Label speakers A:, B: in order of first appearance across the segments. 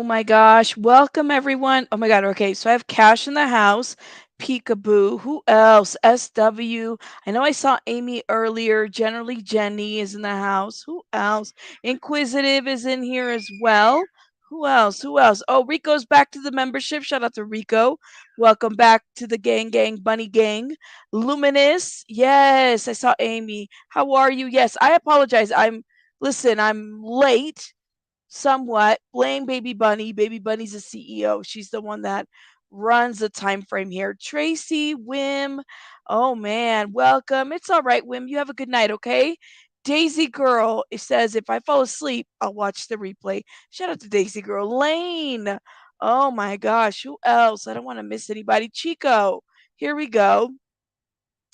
A: my gosh. Welcome everyone. Oh my god. Okay, so I have Cash in the house. Peekaboo. Who else? SW. I know I saw Amy earlier. Generally Jenny is in the house. Who else? Inquisitive is in here as well. Who else? Who else? Oh, Rico's back to the membership. Shout out to Rico. Welcome back to the gang, bunny gang. Luminous. Yes, I saw Amy. How are you? Yes, I apologize. I'm late somewhat. Blame Baby Bunny. Baby Bunny's the CEO. She's the one that runs the time frame here. Tracy, Wim. Oh man, welcome. It's all right, Wim. You have a good night, okay? Daisy Girl, it says if I fall asleep, I'll watch the replay. Shout out to Daisy Girl. Lane. Oh my gosh, who else? I don't want to miss anybody. Chico. Here we go.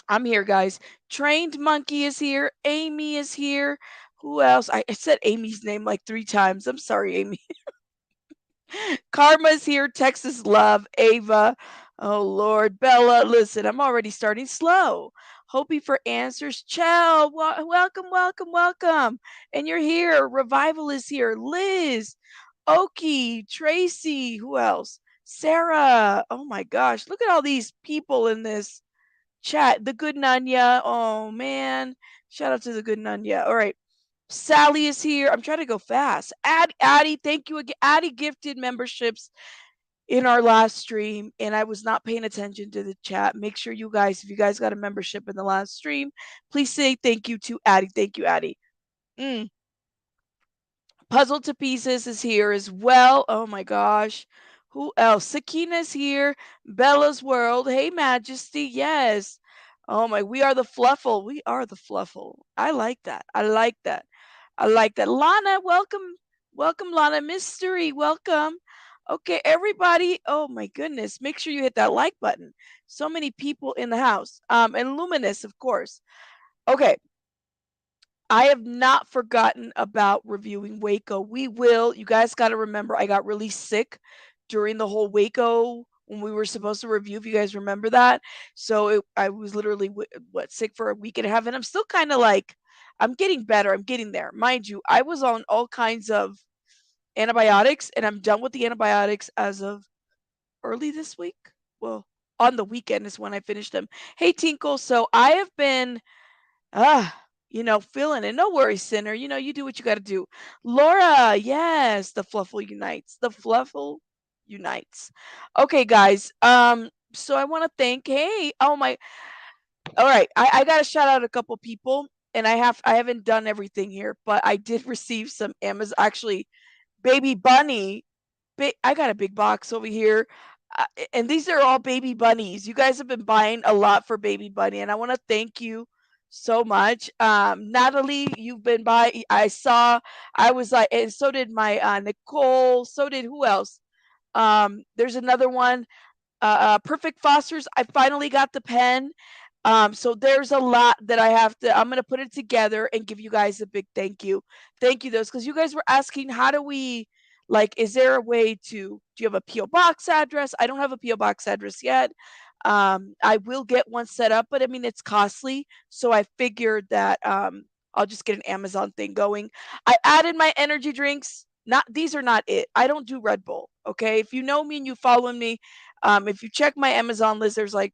A: I'm here, guys. Trained Monkey is here. Amy is here. Who else? I said Amy's name like 3 times. I'm sorry, Amy. Karma's here. Texas Love. Ava. Oh, Lord. Bella. Listen, I'm already starting slow. Hoping for answers. Chell. Welcome, welcome, welcome. And you're here. Revival is here. Liz. Oki. Tracy. Who else? Sarah. Oh, my gosh. Look at all these people in this chat. The good Nanya. Oh, man. Shout out to the good Nanya. All right. Sally is here. I'm trying to go fast. Addie, thank you again. Addie gifted memberships in our last stream, and I was not paying attention to the chat. Make sure you guys, if you guys got a membership in the last stream, please say thank you to Addie. Thank you, Addie. Mm. Puzzle to Pieces is here as well. Oh my gosh. Who else? Sakina's here. Bella's World. Hey, Majesty. Yes. Oh my, we are the Fluffle. We are the Fluffle. I like that. I like that. I like that. Lana, welcome. Welcome, Lana. Mystery, welcome. Okay, everybody. Oh my goodness. Make sure you hit that like button. So many people in the house. And Luminous, of course. Okay. I have not forgotten about reviewing Waco. We will. You guys got to remember, I got really sick during the whole Waco when we were supposed to review. If you guys remember that, I was literally sick for a week and a half, and I'm still kind of like, I'm getting better. I'm getting there, mind you. I was on all kinds of antibiotics, and I'm done with the antibiotics as of early this week. Well, on the weekend is when I finished them. Hey, Tinkle. So I have been Ah, feeling it. No worries, sinner. You do what you got to do. Laura, yes, the Fluffle unites. The Fluffle unites. Okay, guys. So I want to thank. Hey, oh my. All right, I got to shout out a couple people, and I haven't done everything here, but I did receive some Amazon. Actually, Baby Bunny. I got a big box over here. And these are all baby bunnies. You guys have been buying a lot for Baby Bunny, and I want to thank you so much. Natalie, you've been by. I saw. I was like, and so did my Nicole. So did who else? There's another one. Perfect Fosters. I finally got the pen. So there's a lot that I'm gonna put it together and give you guys a big thank you. Thank you those because you guys were asking how do we is there a way do you have a PO box address? I don't have a PO box address yet. I will get one set up, but I mean it's costly. So I figured that I'll just get an Amazon thing going. I added my energy drinks. Not these are not it. I don't do Red Bull. Okay. If you know me and you follow me, if you check my Amazon list, there's like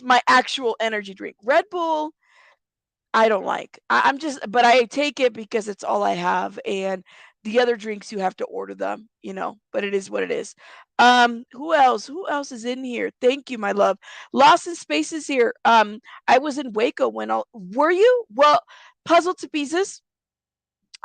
A: my actual energy drink. Red Bull, I don't like. But I take it because it's all I have. And the other drinks, you have to order them, but it is what it is. Who else? Who else is in here? Thank you, my love. Lost in Space is here. I was in Waco were you? Well, Puzzle to Pieces.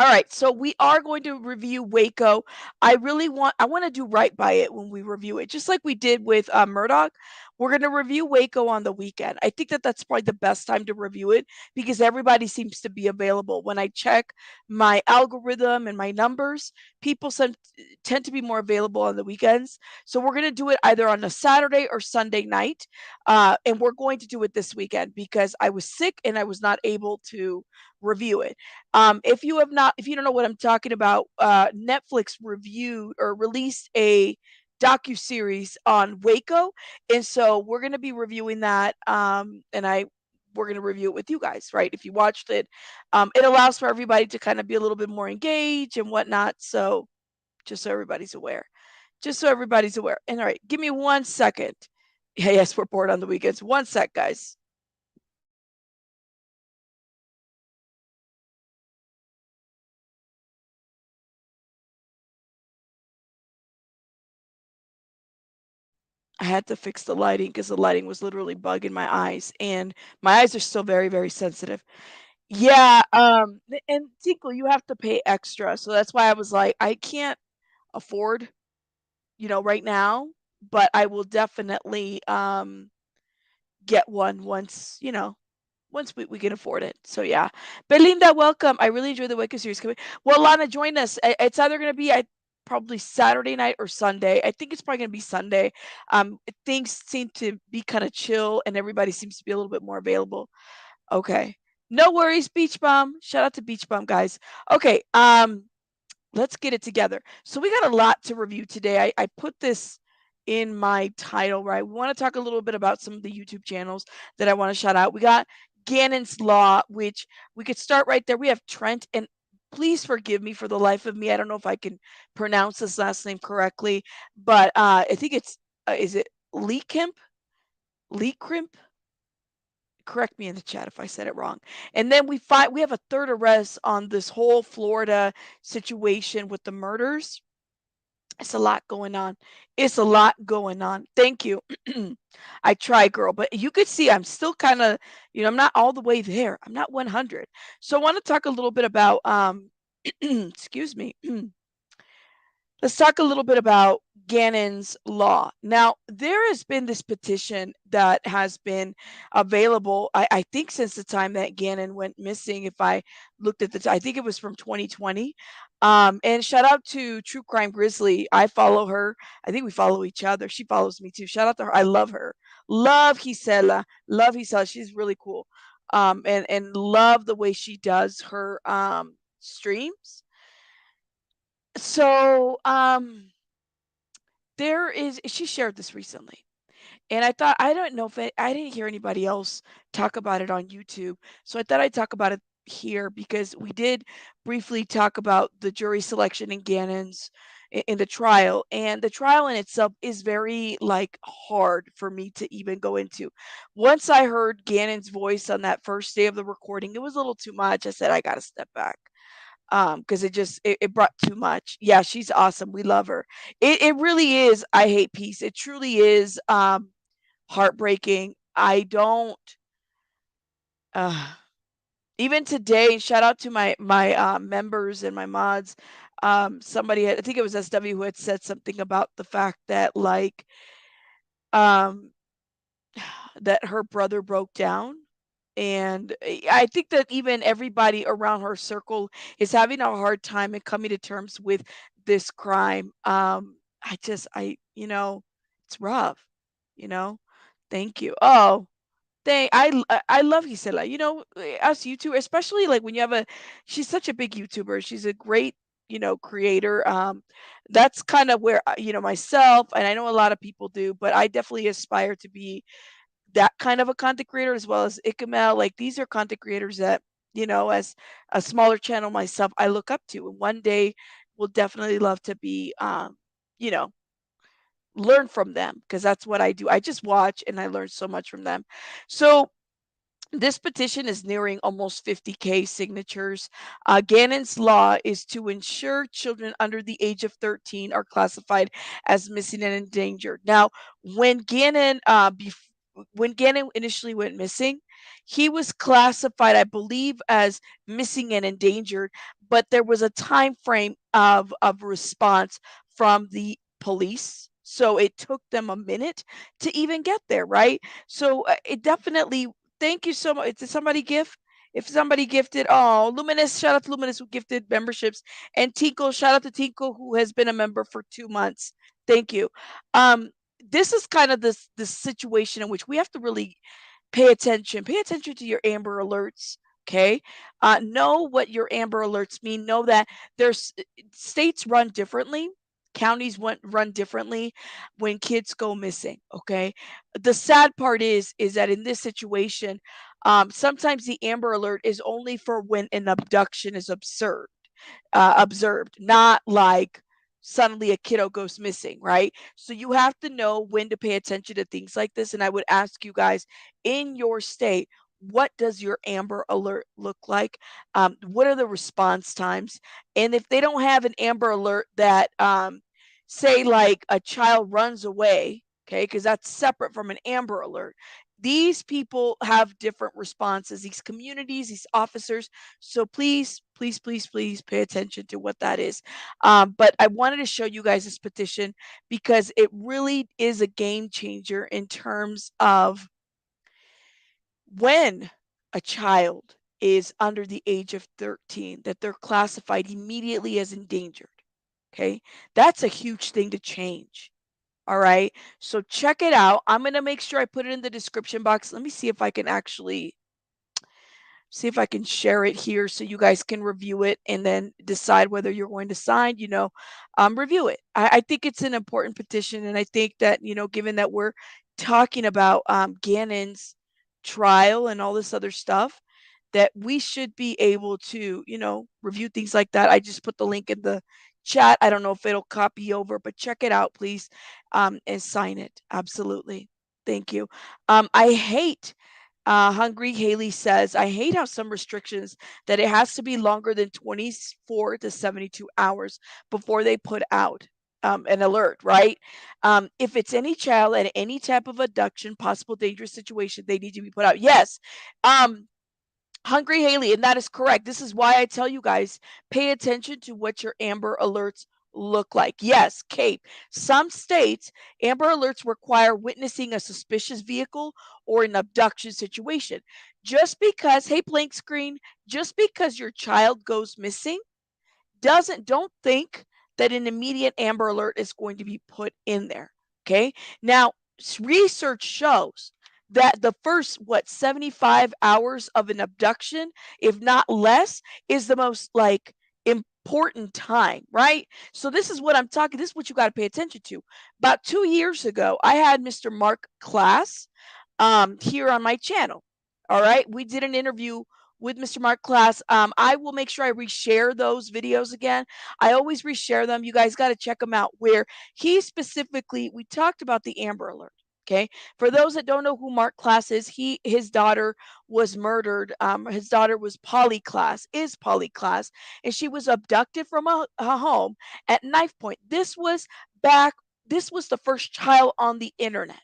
A: All right, so we are going to review Waco. I want to do right by it when we review it, just like we did with Murdoch. We're going to review Waco on the weekend. I think that that's probably the best time to review it because everybody seems to be available. When I check my algorithm and my numbers, tend to be more available on the weekends. So we're going to do it either on a Saturday or Sunday night, and we're going to do it this weekend because I was sick and I was not able to review it. If you don't know what I'm talking about, Netflix reviewed or released a docu series on Waco, and so we're going to be reviewing that. We're going to review it with you guys, right? If you watched it, it allows for everybody to kind of be a little bit more engaged and whatnot. So just so everybody's aware. Just so everybody's aware. And all right, give me 1 second. Yeah, yes, we're bored on the weekends. 1 sec, guys. I had to fix the lighting because the lighting was literally bugging my eyes, and my eyes are still very, very sensitive. Yeah, and Tinkle, you have to pay extra, so that's why I was like, I can't afford, right now, but I will definitely get one once we can afford it. So yeah. Belinda, welcome. I really enjoyed the Waco series coming. Well, Lana, join us. It's either gonna be probably Saturday night or Sunday. I think it's probably gonna be Sunday. Things seem to be kind of chill and everybody seems to be a little bit more available. Okay. No worries, Beach Bum. Shout out to Beach Bum, guys. Okay, let's get it together. So we got a lot to review today. I put this in my title, right? We want to talk a little bit about some of the YouTube channels that I want to shout out. We got Gannon's Law, which we could start right there. We have Trent, and please forgive me for the life of me. I don't know if I can pronounce this last name correctly, but I think it's is it Lehrkemp? Lehrkemp? Correct me in the chat if I said it wrong. And then we have a third arrest on this whole Florida situation with the murders. It's a lot going on. It's a lot going on. Thank you. I try, girl, but you could see I'm still kind of, I'm not all the way there. I'm not 100. So I want to talk a little bit about excuse me. Let's talk a little bit about Gannon's Law. Now, there has been this petition that has been available, I think, since the time that Gannon went missing. If I looked at I think it was from 2020. And shout out to True Crime Grizzly. I follow her. I think we follow each other. She follows me too. Shout out to her. I love her. Love Gisela. Love Gisela. She's really cool. And love the way she does her streams. So, she shared this recently, and I thought I don't know if I didn't hear anybody else talk about it on YouTube, so I thought I'd talk about it here because we did briefly talk about the jury selection in Gannon's in the trial, and the trial in itself is very like hard for me to even go into. Once I heard Gannon's voice on that first day of the recording, it was a little too much. I said I got to step back. Because it brought too much. Yeah, she's awesome. We love her. It really is. I hate peace. It truly is heartbreaking. I don't. Uh, Even today. Shout out to my members and my mods. Somebody, I think it was SW, who had said something about the fact that um that her brother broke down. And I think that even everybody around her circle is having a hard time and coming to terms with this crime. It's rough, you know. Thank you. Oh, I love Gisela. Us YouTuber, especially like when you have she's such a big YouTuber. She's a great, creator. That's kind of where myself, and I know a lot of people do, but I definitely aspire to be that kind of a content creator, as well as Ikamel. Like, these are content creators that, as a smaller channel myself, I look up to, and one day will definitely love to be, you know, learn from them, because that's what I do. I just watch and I learn so much from them. So this petition is nearing almost 50K signatures. Gannon's Law is to ensure children under the age of 13 are classified as missing and endangered. Now, when Gannon when Gannon initially went missing, he was classified, I believe, as missing and endangered, but there was a time frame of response from the police. So it took them a minute to even get there, right? So it definitely. Thank you so much. Did somebody gift? If somebody gifted, oh, Luminous, shout out to Luminous who gifted memberships. And Tinkle, shout out to Tinkle who has been a member for 2 months. Thank you. Um, this is kind of this situation in which we have to really pay attention. Pay attention to your Amber Alerts. Okay. Know what your Amber Alerts mean. Know that there's states run differently. Counties run differently when kids go missing. Okay. The sad part is that in this situation, sometimes the Amber Alert is only for when an abduction is observed, not like suddenly a kiddo goes missing, right? So you have to know when to pay attention to things like this. And I would ask you guys, in your state, what does your Amber Alert look like? What are the response times? And if they don't have an Amber Alert that, say, like a child runs away, okay, because that's separate from an Amber Alert. These people have different responses, these communities, these officers. So please, please, please, please pay attention to what that is. But I wanted to show you guys this petition because it really is a game changer in terms of when a child is under the age of 13, that they're classified immediately as endangered. Okay. That's a huge thing to change. All right. So check it out. I'm going to make sure I put it in the description box. Let me see if I can actually see if I can share it here so you guys can review it and then decide whether you're going to sign, review it. I think it's an important petition. And I think that, given that we're talking about Gannon's trial and all this other stuff, that we should be able to, review things like that. I just put the link in the chat. I don't know if it'll copy over, but check it out, please, and sign it. Absolutely. Thank you. I hate Hungry Haley says, I hate how some restrictions that it has to be longer than 24 to 72 hours before they put out an alert, right? If it's any child at any type of abduction, possible dangerous situation, they need to be put out. Yes. Hungry Haley, and that is correct. This is why I tell you guys, pay attention to what your Amber Alerts look like. Yes, Cape. Some states, Amber Alerts require witnessing a suspicious vehicle or an abduction situation. Just because, hey, blank screen, just because your child goes missing don't think that an immediate Amber Alert is going to be put in there. Okay. Now, research shows that the first, 75 hours of an abduction, if not less, is the most like important time, right? So this is what I'm talking. This is what you got to pay attention to. About 2 years ago, I had Mr. Mark Class here on my channel. All right. We did an interview with Mr. Mark Class. I will make sure I reshare those videos again. I always reshare them. You guys got to check them out. Where he specifically, we talked about the Amber Alert. Okay. For those that don't know who Mark Class is, his daughter was murdered. His daughter was Polly Class, and she was abducted from a home at knife point. Back. This was the first child on the internet.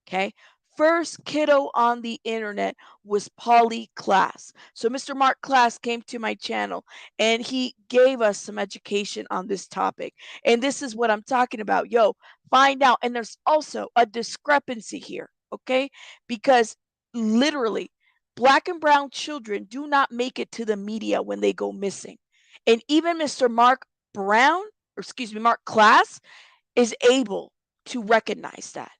A: Okay. First kiddo on the internet was Polly Class. So Mr. Mark Class came to my channel and he gave us some education on this topic. And this is what I'm talking about. Yo, find out. And there's also a discrepancy here. Okay. Because literally, black and brown children do not make it to the media when they go missing. And even Mr. Mark Class is able to recognize that.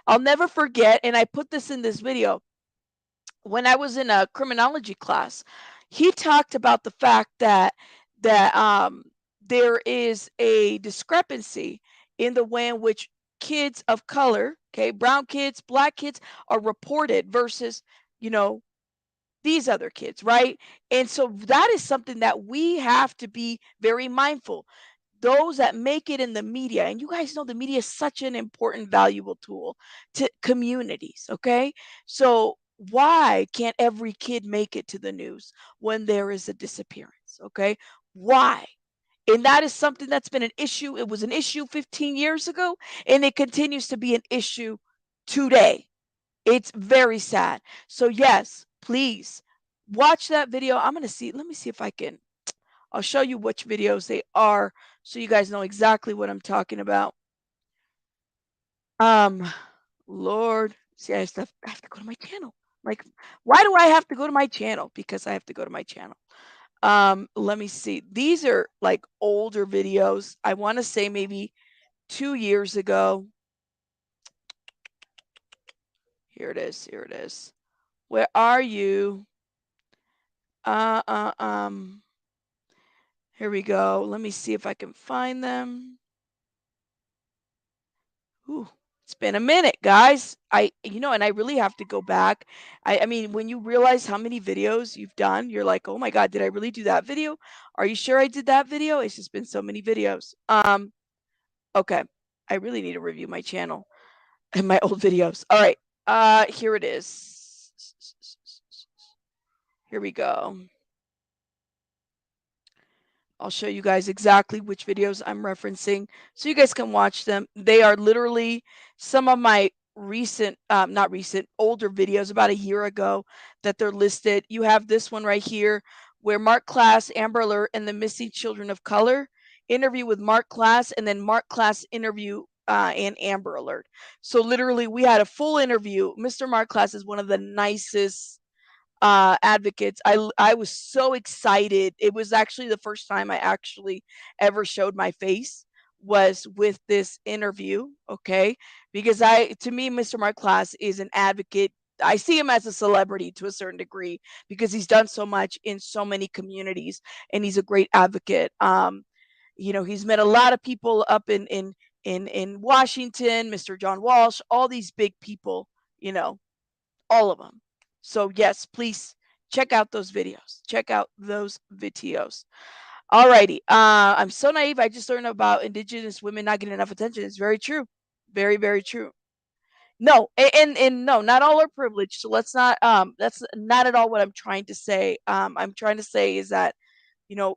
A: I'll never forget, and I put this in this video, when I was in a criminology class, he talked about the fact that there is a discrepancy in the way in which kids of color, okay, brown kids, black kids are reported versus, you know, these other kids, right? And so that is something that we have to be very mindful. Those that make it in the media, and you guys know the media is such an important, valuable tool to communities, okay? So why can't every kid make it to the news when there is a disappearance, okay? Why? And that is something that's been an issue. It was an issue 15 years ago, and it continues to be an issue today. It's very sad. So yes, please watch that video. I'm going to see, let me see if I'll show you which videos they are so you guys know exactly what I'm talking about. Lord, see, I have to go to my channel. Like, why do I have to go to my channel? Because I have to go to my channel. Let me see. These are like older videos. I want to say maybe 2 years ago. Here it is. Here it is. Where are you? Here we go. Let me see if I can find them. Ooh, It's been a minute, guys. And I really have to go back. I mean, when you realize how many videos you've done, you're like, oh my God, did I really do that video? Are you sure I did that video? It's just been so many videos. Okay. I really need to review my channel and my old videos. All right. Here it is. Here we go. I'll show you guys exactly which videos I'm referencing so you guys can watch them. They are literally some of my older videos about a year ago that they're listed. You have this one right here where Mark Class, Amber Alert, and the Missing Children of Color interview with Mark Class, and then Mark Class interview and Amber Alert. So literally we had a full interview. Mr. Mark Class is one of the nicest advocates. I was so excited. It was actually the first time I actually ever showed my face was with this interview, okay? Because to me, Mr. Mark Class is an advocate. I see him as a celebrity to a certain degree because he's done so much in so many communities and he's a great advocate. He's met a lot of people up in Washington, Mr. John Walsh, all these big people, all of them. So yes, please check out those videos. Check out those videos. Alrighty. I'm so naive. I just learned about Indigenous women not getting enough attention. It's very true. Very, very true. No, and no, not all are privileged. So let's not that's not at all what I'm trying to say. I'm trying to say is that, you know,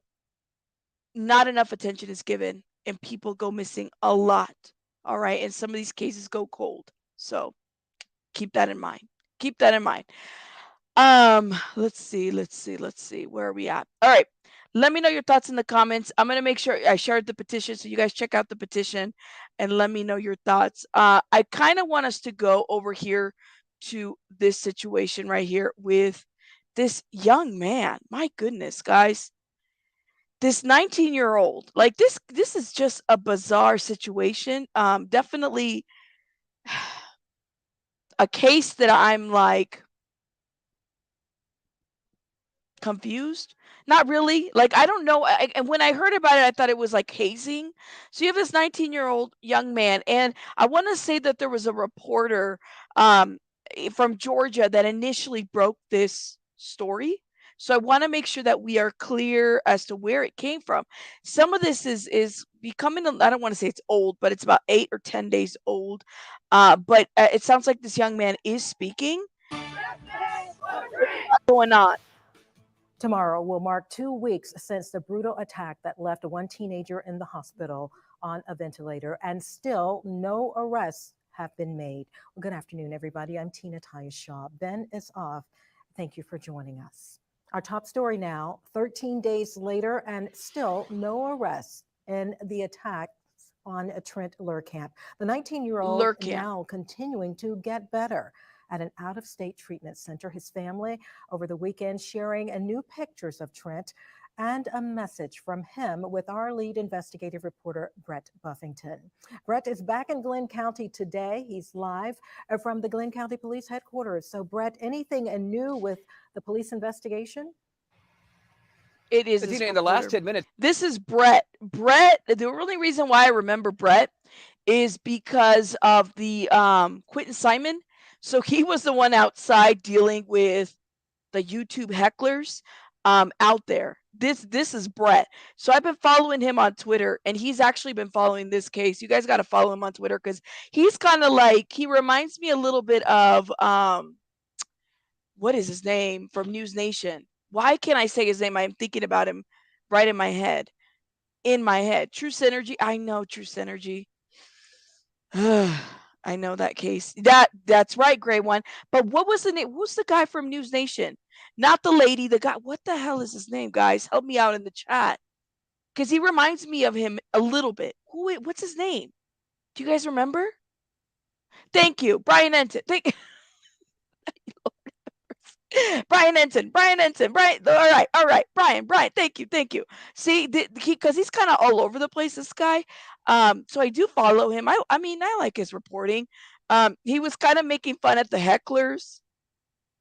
A: not enough attention is given and people go missing a lot. All right. And some of these cases go cold. So keep that in mind. Keep that in mind. Let's see. Where are we at? All right. Let me know your thoughts in the comments. I'm gonna make sure I shared the petition, so you guys check out the petition and let me know your thoughts. I kind of want us to go over here to this situation right here with this young man. My goodness, guys. This 19-year-old. Like this is just a bizarre situation. Definitely a case that I'm like confused. Not really. Like I don't know. And when I heard about it, I thought it was like hazing. So you have this 19-year-old young man, and I want to say that there was a reporter from Georgia that initially broke this story. So I want to make sure that we are clear as to where it came from. Some of this is becoming. I don't want to say it's old, but it's about 8 or 10 days old. But it sounds like this young man is speaking. What's going on?
B: Tomorrow will mark 2 weeks since the brutal attack that left one teenager in the hospital on a ventilator, and still no arrests have been made. Well, good afternoon, everybody. I'm Tina Tyus-Shaw. Ben is off. Thank you for joining us. Our top story now, 13 days later, and still no arrests in the attack on Trent Lehrkemp. The 19-year-old now continuing to get better at an out-of-state treatment center. His family over the weekend sharing new pictures of Trent and a message from him with our lead investigative reporter, Brett Buffington. Brett is back in Glenn County today. He's live from the Glenn County Police Headquarters. So, Brett, anything new with the police investigation?
A: It is
C: in the last 10 minutes.
A: This is Brett. Brett, the only reason why I remember Brett is because of the Quentin Simon. So he was the one outside dealing with the YouTube hecklers out there. This is Brett. So I've been following him on Twitter, and he's actually been following this case. You guys got to follow him on Twitter because he's kind of like, he reminds me a little bit of what is his name from News Nation? Why can't I say his name? I'm thinking about him right in my head. True Synergy. I know True Synergy. I know that case. That's right, Gray One. But what was the name? Who's the guy from News Nation? Not the lady, the guy. What the hell is his name, guys? Help me out in the chat. Because he reminds me of him a little bit. What's his name? Do you guys remember? Thank you. Brian Enton. Brian Enton. All right. Brian. Thank you. See, because he's kind of all over the place, this guy. So I do follow him. I mean, I like his reporting. He was kind of making fun at the hecklers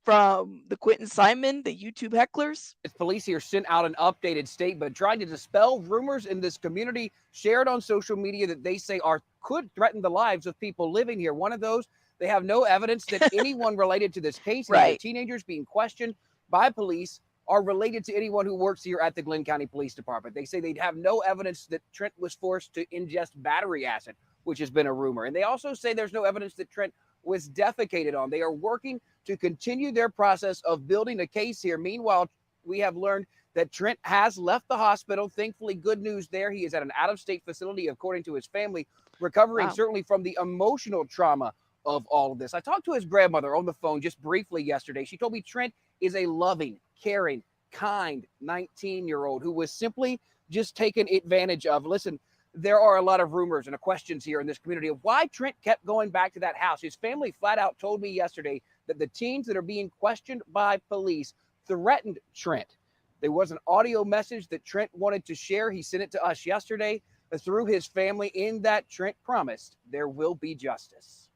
A: from the Quentin Simon, the YouTube hecklers?
C: Police here sent out an updated statement trying to dispel rumors in this community shared on social media that they say could threaten the lives of people living here. One of those, they have no evidence that anyone related to this case, any of the
A: Right.
C: teenagers being questioned by police, are related to anyone who works here at the Glenn County Police Department. They say they'd have no evidence that Trent was forced to ingest battery acid, which has been a rumor. And they also say there's no evidence that Trent was defecated on. They are working to continue their process of building a case here. Meanwhile, we have learned that Trent has left the hospital. Thankfully, good news there. He is at an out-of-state facility, according to his family, recovering certainly from the emotional trauma of all of this. I talked to his grandmother on the phone just briefly yesterday. She told me Trent is a loving, caring, kind 19-year-old who was simply just taken advantage of. Listen, there are a lot of rumors and questions here in this community of why Trent kept going back to that house. His family flat out told me yesterday that the teens that are being questioned by police threatened Trent. There was an audio message that Trent wanted to share. He sent it to us yesterday through his family. In that, Trent promised there will be justice.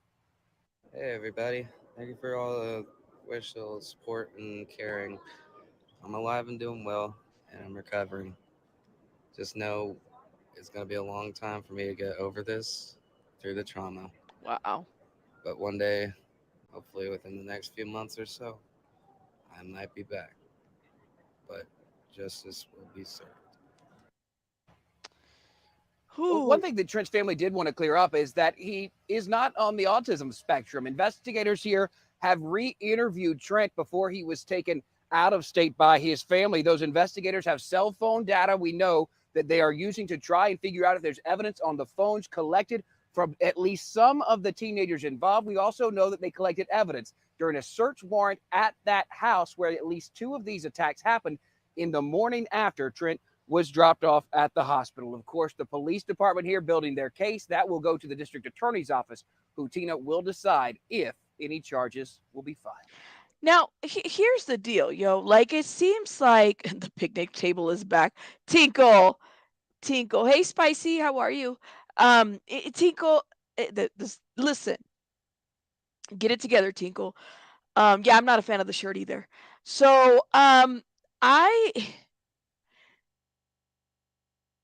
D: Hey everybody, thank you for all the wish, support, and caring. I'm alive and doing well, and I'm recovering. Just know it's going to be a long time for me to get over this through the trauma.
A: Wow.
D: But one day, hopefully within the next few months or so, I might be back. But justice will be served.
C: Well, one thing that Trent's family did want to clear up is that he is not on the autism spectrum. Investigators here have re-interviewed Trent before he was taken out of state by his family. Those investigators have cell phone data we know that they are using to try and figure out if there's evidence on the phones collected from at least some of the teenagers involved. We also know that they collected evidence during a search warrant at that house where at least 2 of these attacks happened in the morning after Trent was dropped off at the hospital. Of course, the police department here building their case. That will go to the district attorney's office, who, Tina, will decide if any charges will be filed.
A: Now, here's the deal, yo. Like, it seems like the picnic table is back. Tinkle, Tinkle. Hey, Spicy, how are you? Tinkle, listen, get it together, Tinkle. Yeah, I'm not a fan of the shirt either. So, I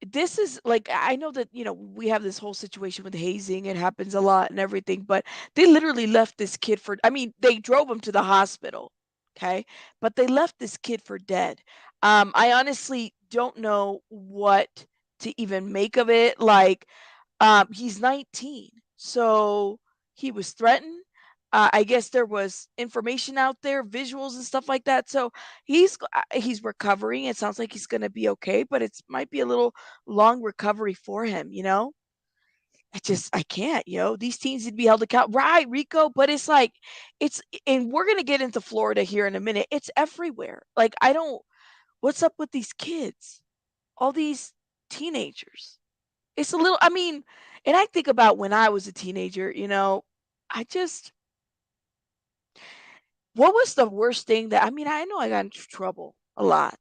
A: this is like, I know that, we have this whole situation with hazing. It happens a lot and everything, but they literally left this kid for, I mean, they drove him to the hospital. Okay. But they left this kid for dead. I honestly don't know what to even make of it. Like, he's 19. So he was threatened. I guess there was information out there, visuals and stuff like that. So he's recovering. It sounds like he's gonna be okay, but it might be a little long recovery for him. I can't. These teens need to be held accountable, right, Rico? But it's like, and we're gonna get into Florida here in a minute. It's everywhere. Like, I don't. What's up with these kids? All these teenagers. It's a little. I mean, and I think about when I was a teenager. I just What was the worst thing that, I mean, I know I got into trouble a lot,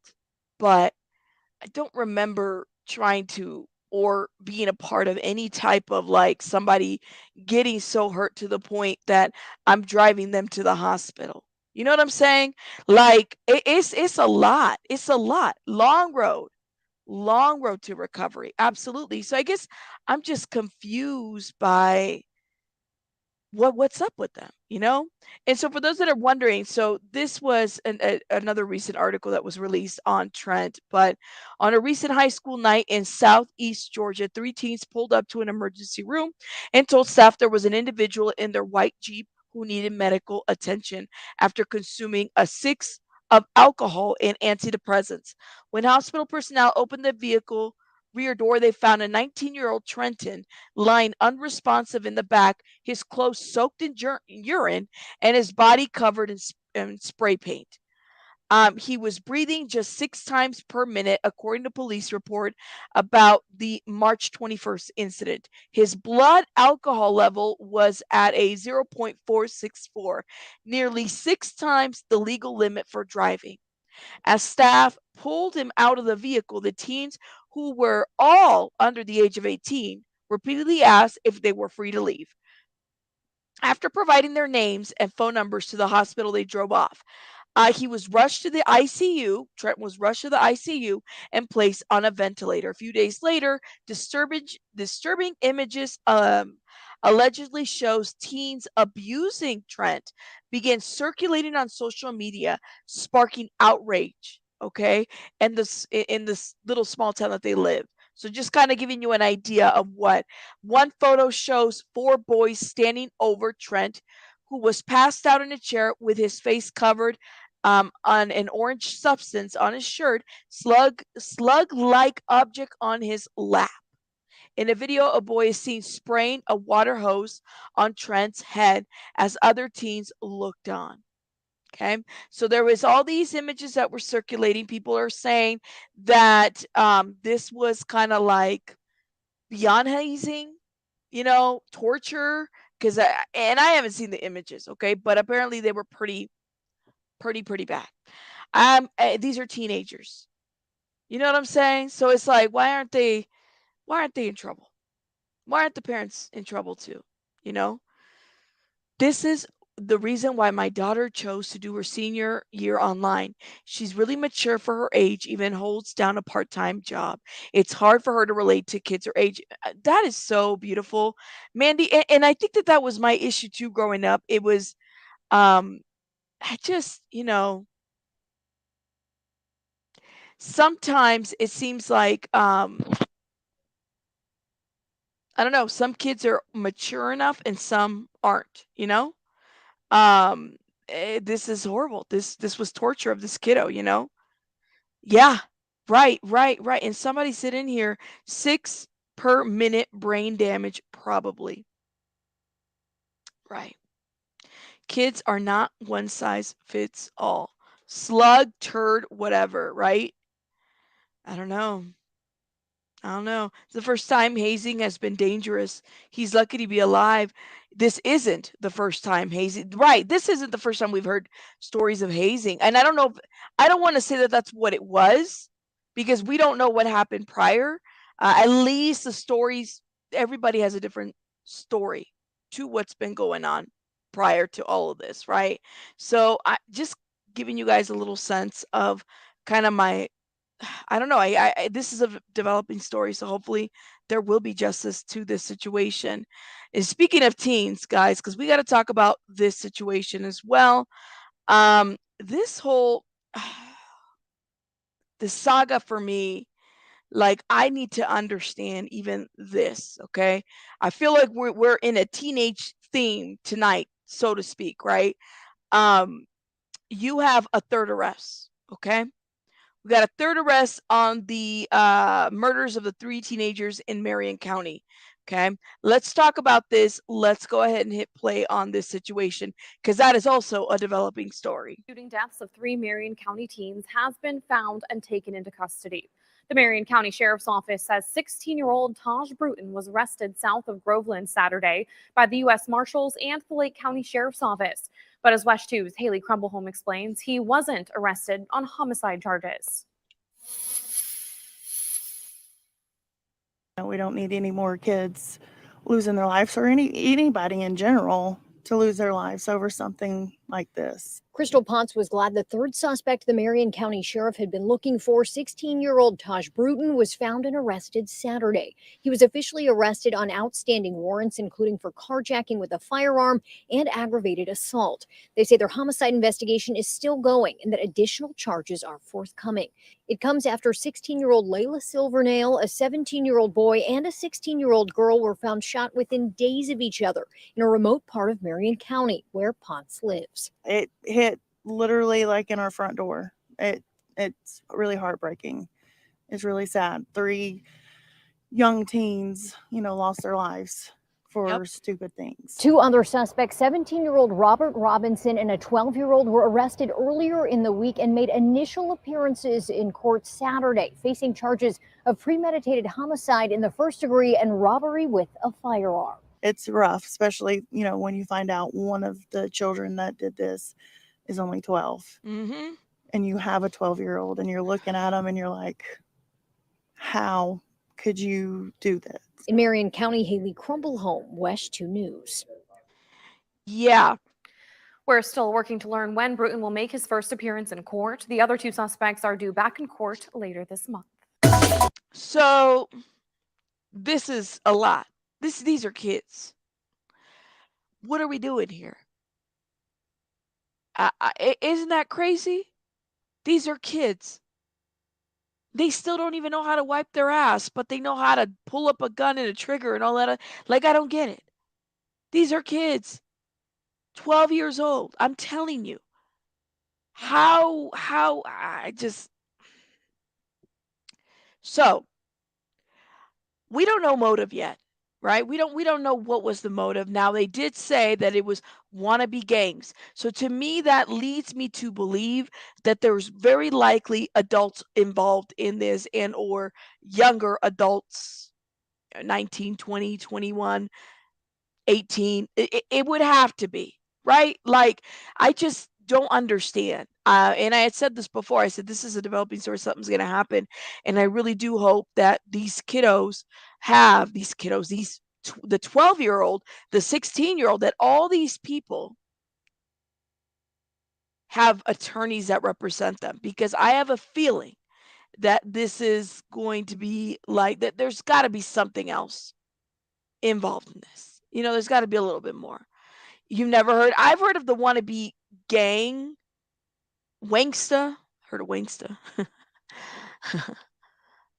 A: but I don't remember trying to or being a part of any type of, like, somebody getting so hurt to the point that I'm driving them to the hospital. You know what I'm saying? Like, it's a lot. It's a lot. Long road to recovery. Absolutely. So I guess I'm just confused by what's up with them? And so for those that are wondering, so this was another recent article that was released on Trent, but on a recent high school night in southeast Georgia, 3 teens pulled up to an emergency room and told staff there was an individual in their white Jeep who needed medical attention after consuming a 6 of alcohol and antidepressants. When hospital personnel opened the vehicle rear door, they found a 19-year-old Trenton lying unresponsive in the back, his clothes soaked in urine, and his body covered in spray paint. He was breathing just 6 times per minute, according to police report about the March 21st incident. His blood alcohol level was at a 0.464, nearly 6 times the legal limit for driving. As staff pulled him out of the vehicle, the teens, who were all under the age of 18, repeatedly asked if they were free to leave. After providing their names and phone numbers to the hospital, they drove off. He was rushed to the ICU. Trent was rushed to the ICU and placed on a ventilator. A few days later, disturbing images allegedly shows teens abusing Trent began circulating on social media, sparking outrage. Okay, and this in this little small town that they live. So just kind of giving you an idea of what one photo shows: 4 boys standing over Trent, who was passed out in a chair with his face covered on an orange substance on his shirt, slug-like object on his lap. In a video, a boy is seen spraying a water hose on Trent's head as other teens looked on. Okay, so there was all these images that were circulating. People are saying that this was kind of like beyond hazing, torture. Because and I haven't seen the images, okay, but apparently they were pretty bad. These are teenagers. You know what I'm saying? So it's like, why aren't they in trouble? Why aren't the parents in trouble too? You know? This is the reason why my daughter chose to do her senior year online. She's really mature for her age, even holds down a part-time job. It's hard for her to relate to kids her age. That is so beautiful, Mandy. And I think that was my issue too growing up. It was, I just, sometimes it seems like I don't know, some kids are mature enough and some aren't. This is horrible. This was torture of this kiddo. Yeah. Right. And somebody said in here 6 per minute brain damage probably. Right. Kids are not one size fits all. Slug, turd, whatever, right? I don't know. It's the first time hazing has been dangerous. He's lucky to be alive. This isn't the first time hazing. Right. This isn't the first time we've heard stories of hazing. And I don't know I don't want to say that that's what it was because we don't know what happened prior. At least the stories, everybody has a different story to what's been going on prior to all of this. Right. So I just giving you guys a little sense of kind of my I don't know. This is a developing story, so hopefully there will be justice to this situation. And speaking of teens, guys, because we got to talk about this situation as well. This whole the saga for me, like I need to understand even this. Okay, I feel like we're in a teenage theme tonight, so to speak. Right. You have a third arrest. Okay. We got a third arrest on the murders of the 3 teenagers in Marion County. Okay, let's talk about this. Let's go ahead and hit play on this situation because that is also a developing story.
E: Shooting deaths of 3 Marion County teens has been found and taken into custody. The Marion County Sheriff's Office says 16-year-old Taj Bruton was arrested south of Groveland Saturday by the U.S. Marshals and the Lake County Sheriff's Office. But as West 2's Haley Crumblehome explains, he wasn't arrested on homicide charges.
F: We don't need any more kids losing their lives or anybody in general to lose their lives over something like this.
G: Crystal Potts was glad the third suspect the Marion County Sheriff had been looking for, 16-year-old Taj Bruton, was found and arrested Saturday. He was officially arrested on outstanding warrants, including for carjacking with a firearm and aggravated assault. They say their homicide investigation is still going and that additional charges are forthcoming. It comes after 16-year-old Layla Silvernail, a 17-year-old boy, and a 16-year-old girl were found shot within days of each other in a remote part of Marion County where Potts lives.
F: It hit literally like in our front door. It's really heartbreaking. It's really sad. 3 young teens, lost their lives for stupid things.
G: 2 other suspects, 17-year-old Robert Robinson and a 12-year-old, were arrested earlier in the week and made initial appearances in court Saturday, facing charges of premeditated homicide in the first degree and robbery with a firearm.
F: It's rough, especially, when you find out one of the children that did this is only 12.
A: Mm-hmm.
F: And you have a 12-year-old and you're looking at them and you're like, how could you do this?
G: In Marion County, Haley Crumblehome, West 2 News.
A: Yeah.
E: We're still working to learn when Bruton will make his first appearance in court. The other two suspects are due back in court later this month.
A: So this is a lot. These are kids. What are we doing here? Isn't that crazy? These are kids. They still don't even know how to wipe their ass, but they know how to pull up a gun and a trigger and all that. Like, I don't get it. These are kids. 12 years old. I'm telling you. I just. So, we don't know motive yet, right? We don't know what was the motive. Now, they did say that it was wannabe gangs. So to me, that leads me to believe that there's very likely adults involved in this, and or younger adults, 19, 20, 21, 18. It would have to be, right? Like, I just don't understand. And I had said this before. I said, this is a developing story. Something's going to happen. And I really do hope that these kiddos the 12-year-old, the 16-year-old, that all these people have attorneys that represent them, because I have a feeling that this is going to be like that. There's got to be something else involved in this. There's got to be a little bit more. You've never heard? I've heard of the wannabe gang, Wangsta. Heard of Wangsta?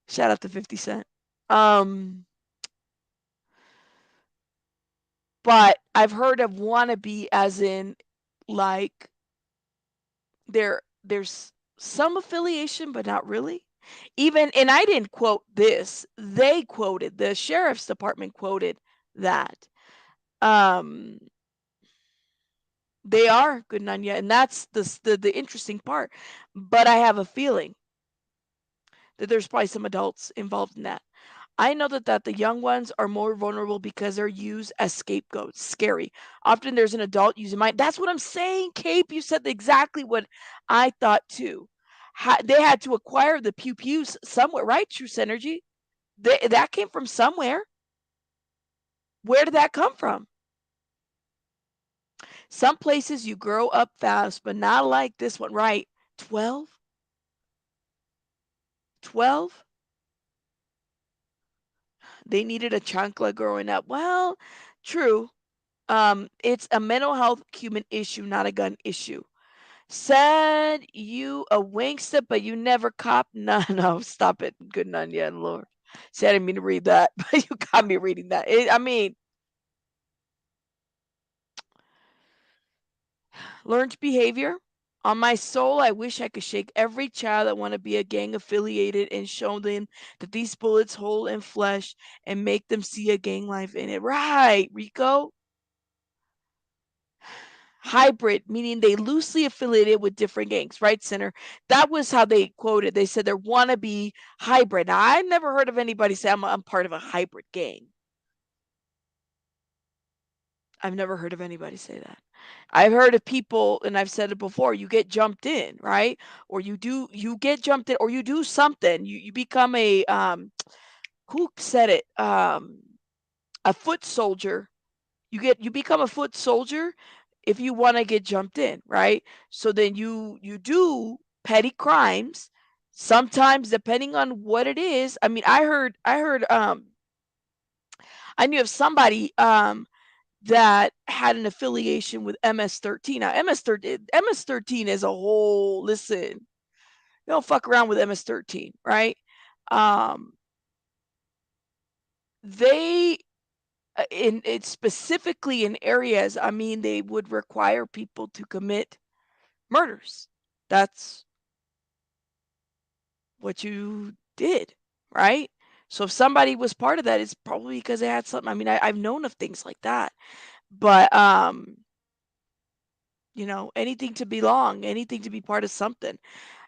A: Shout out to 50 Cent. But I've heard of wannabe as in, like, there's some affiliation, but not really. Even, and I didn't quote this. They quoted, the sheriff's department quoted that. They are good Nanya, and that's the interesting part. But I have a feeling that there's probably some adults involved in that. I know that the young ones are more vulnerable because they're used as scapegoats. Scary. Often there's an adult using mine. That's what I'm saying, Cape. You said exactly what I thought too. They had to acquire the pew-pews somewhere, right? True Synergy. That came from somewhere. Where did that come from? Some places you grow up fast, but not like this one, right? 12? 12? They needed a chancla growing up. Well, true. It's a mental health human issue, not a gun issue. Said you a wankster, but you never cop. No, stop it. Good none yet, Lord. See, I didn't mean to read that, but you got me reading that. Learned behavior. On my soul, I wish I could shake every child that want to be a gang affiliated and show them that these bullets hole in flesh and make them see a gang life in it. Right, Rico? Hybrid, meaning they loosely affiliated with different gangs, right, Center? That was how they quoted. They said they're wannabe hybrid. Now, I never heard of anybody say I'm part of a hybrid gang. I've never heard of anybody say that. I've heard of people, and I've said it before, you get jumped in, right? Or you get jumped in, or you do something. You become a, who said it? A foot soldier. You become a foot soldier if you want to get jumped in, right? So then you do petty crimes. Sometimes, depending on what it is. I mean, I heard I knew of somebody that had an affiliation with MS-13. Now, MS-13 is a whole, listen, you don't fuck around with MS-13, right? They, it's specifically in areas, I mean, they would require people to commit murders. That's what you did, right? So if somebody was part of that, it's probably because they had something. I mean, I've known of things like that. But anything to belong, anything to be part of something.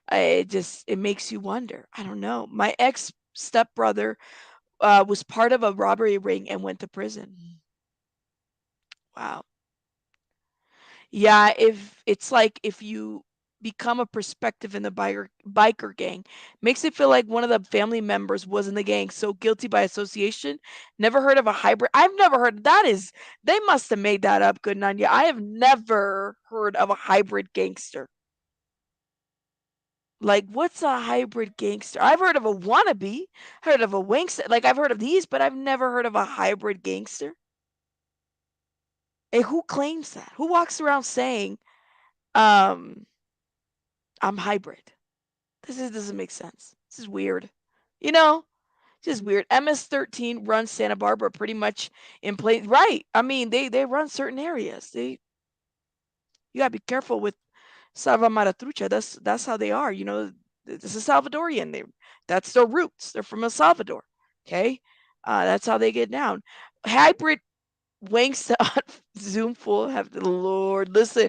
A: It makes you wonder. I don't know. My ex stepbrother was part of a robbery ring and went to prison. Wow. Yeah, if it's like if you become a perspective in the biker gang. Makes it feel like one of the family members was in the gang, so guilty by association. Never heard of a hybrid. I've never heard. They must have made that up, good on you. I have never heard of a hybrid gangster. Like, what's a hybrid gangster? I've heard of a wannabe, heard of a wankster. Like, I've heard of these, but I've never heard of a hybrid gangster. And who claims that? Who walks around saying, I'm hybrid? Doesn't make sense. This is weird. You know, just weird. MS-13 runs Santa Barbara pretty much in place. Right. I mean, they run certain areas. You gotta be careful with Salva Maratrucha. That's how they are. You know, this is Salvadorian. That's their roots. They're from El Salvador. Okay, that's how they get down. Hybrid wanks on Zoom full. Have the Lord listen.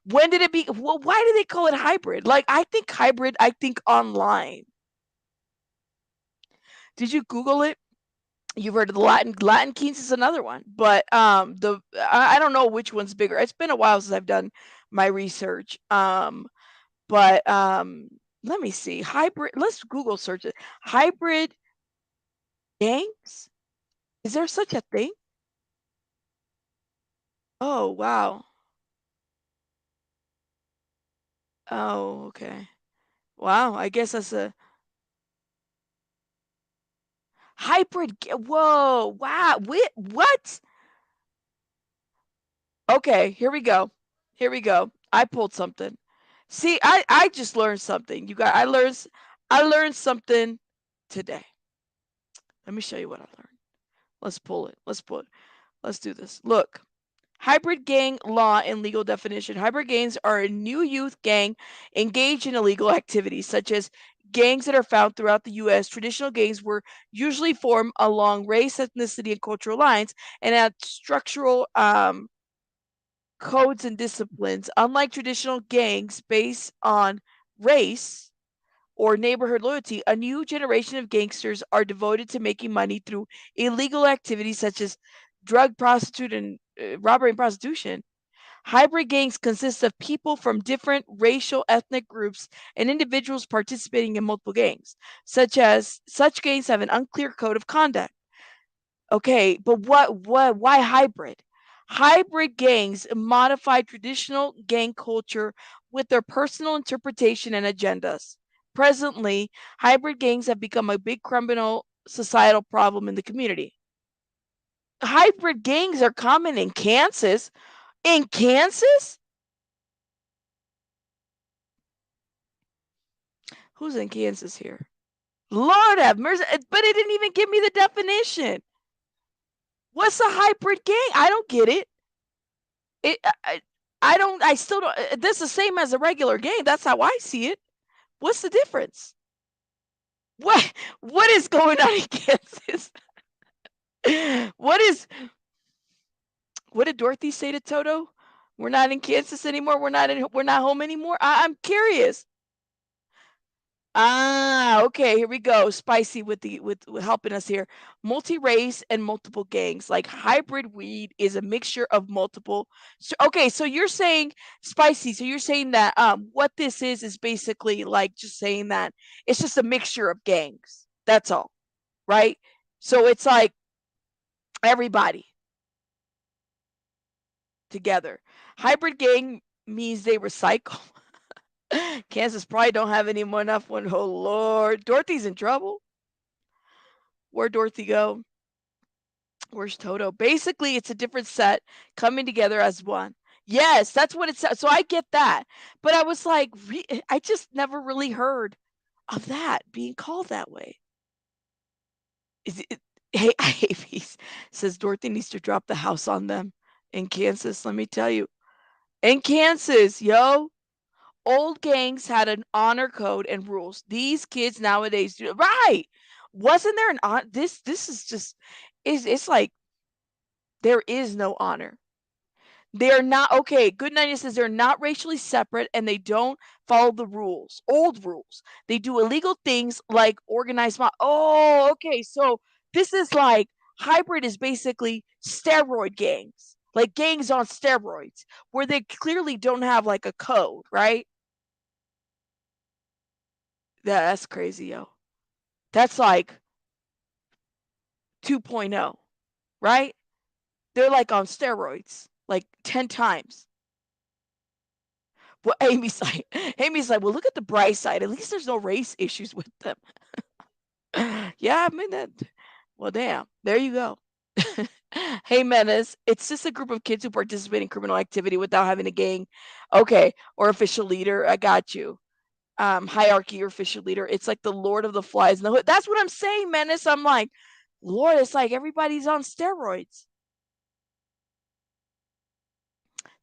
A: When did it be? Well, why do they call it hybrid? Like, I think hybrid. I think online. Did you Google it? You've heard of the Latin Kings is another one, but I don't know which one's bigger. It's been a while since I've done my research. But let me see. Hybrid. Let's Google search it. Hybrid gangs. Is there such a thing? Oh wow. Oh okay. Wow. I guess that's a hybrid. Whoa. Wow. What? Okay. Here we go. Here we go. I pulled something. See, I just learned something. You got. I learned something today. Let me show you what I learned. Let's pull it. Let's do this. Look. Hybrid gang law and legal definition. Hybrid gangs are a new youth gang engaged in illegal activities, such as gangs that are found throughout the U.S. Traditional gangs were usually formed along race, ethnicity, and cultural lines and had structural codes and disciplines. Unlike traditional gangs based on race or neighborhood loyalty, a new generation of gangsters are devoted to making money through illegal activities such as drug, prostitute, and robbery and prostitution. Hybrid gangs consist of people from different racial, ethnic groups and individuals participating in multiple gangs. Such gangs have an unclear code of conduct. Okay, but why hybrid? Hybrid gangs modify traditional gang culture with their personal interpretation and agendas. Presently, hybrid gangs have become a big criminal societal problem in the community. Hybrid gangs are common in Kansas. In Kansas? Who's in Kansas here? Lord have mercy. But it didn't even give me the definition. What's a hybrid gang? I don't get it. I still don't. This is the same as a regular gang. That's how I see it. What's the difference? What is going on in Kansas? What did Dorothy say to Toto? We're not in Kansas anymore. We're not home anymore. I'm curious. Okay, here we go. Spicy with helping us here. Multi-race and multiple gangs. Like hybrid weed is a mixture of multiple. Okay, so you're saying spicy. So you're saying that what this is basically like just saying that it's just a mixture of gangs. That's all, right? So it's like everybody together. Hybrid gang means they recycle. Kansas probably don't have any more enough one. Oh Lord, Dorothy's in trouble. Where'd Dorothy go? Where's Toto? Basically, it's a different set coming together as one. Yes, that's what it says. So I get that, but I was like, I just never really heard of that being called that way. Is it? Hey, Ivy says Dorothy needs to drop the house on them in Kansas. Let me tell you, in Kansas, yo. Old gangs had an honor code and rules. These kids nowadays do. Right. Wasn't there an honor? This is just it's like there is no honor. They're not okay. Good Night says they're not racially separate and they don't follow the rules, old rules. They do illegal things like organized mob. Oh, okay. So this is like hybrid is basically steroid gangs, like gangs on steroids, where they clearly don't have like a code, right? That's crazy, yo. That's like 2.0, right? They're like on steroids, like 10 times. Well, Amy's like, well, look at the bright side. At least there's no race issues with them. Yeah, I mean that. Well, damn. There you go. Hey, Menace. It's just a group of kids who participate in criminal activity without having a gang. Okay, or official leader. I got you. Hierarchy or official leader. It's like the Lord of the Flies in the Hood. That's what I'm saying, Menace. I'm like, Lord, it's like everybody's on steroids.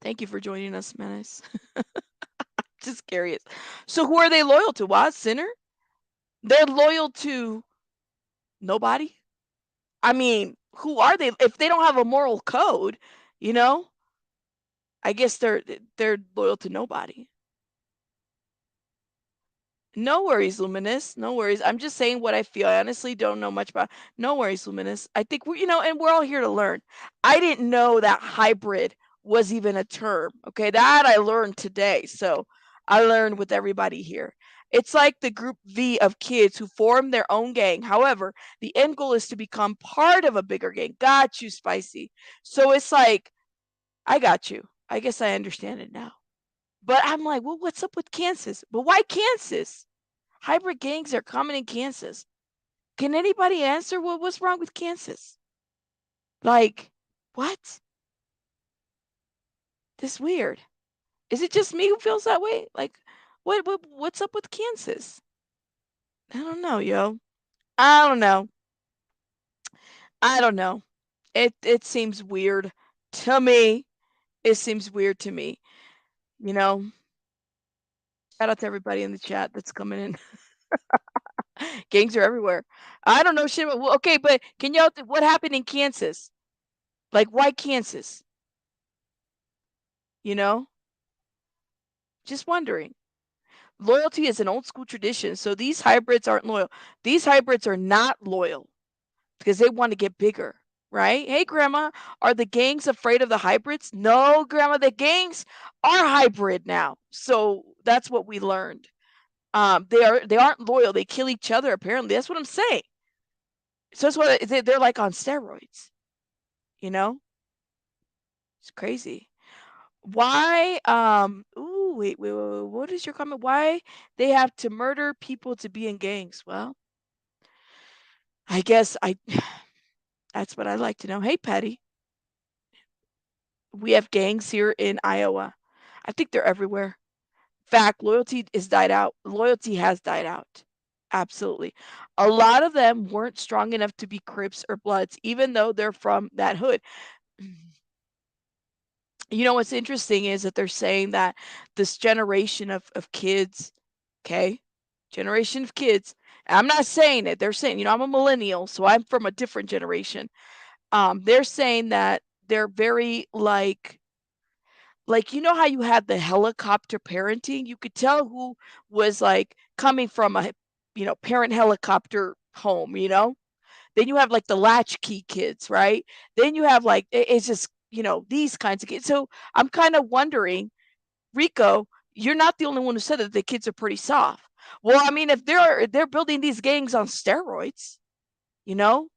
A: Thank you for joining us, Menace. Just curious. So who are they loyal to? What? Sinner? They're loyal to nobody? I mean, who are they? If they don't have a moral code, you know, I guess they're loyal to nobody. No worries, Luminous. No worries. I'm just saying what I feel. I honestly don't know much about. No worries, Luminous. I think we're, and we're all here to learn. I didn't know that hybrid was even a term. Okay, that I learned today. So I learned with everybody here. It's like the group V of kids who form their own gang. However, the end goal is to become part of a bigger gang. Got you, Spicy. So it's like, I got you. I guess I understand it now. But I'm like, well, what's up with Kansas? But why Kansas? Hybrid gangs are common in Kansas. Can anybody answer what's wrong with Kansas? Like, what? This weird. Is it just me who feels that way? Like, what's up with Kansas? I don't know, yo. I don't know. I don't know. It seems weird to me. It seems weird to me. You know. Shout out to everybody in the chat that's coming in. Gangs are everywhere. I don't know shit. Well, okay, but can y'all? What happened in Kansas? Like, why Kansas? You know, just wondering. Loyalty is an old school tradition, so these hybrids aren't loyal. These hybrids are not loyal because they want to get bigger, right? Hey, Grandma, are the gangs afraid of the hybrids? No, Grandma, the gangs are hybrid now. So that's what we learned. They aren't loyal. They kill each other. Apparently, that's what I'm saying. So that's what they're like on steroids. You know, it's crazy. Why? Ooh, wait. What is your comment? Why they have to murder people to be in gangs? Well, I guess that's what I'd like to know. Hey, Patty. We have gangs here in Iowa. I think they're everywhere. Fact, loyalty is died out. Loyalty has died out. Absolutely. A lot of them weren't strong enough to be Crips or Bloods, even though they're from that hood. You know what's interesting is that they're saying that this generation of kids, okay, generation of kids. I'm not saying it. They're saying, I'm a millennial, so I'm from a different generation. They're saying that they're very like how you had the helicopter parenting. You could tell who was like coming from a parent helicopter home. Then you have like the latchkey kids, right? Then you have like it's just these kinds of kids. So I'm kind of wondering, Rico, you're not the only one who said that the kids are pretty soft. Well, I mean, if they're building these gangs on steroids, you know.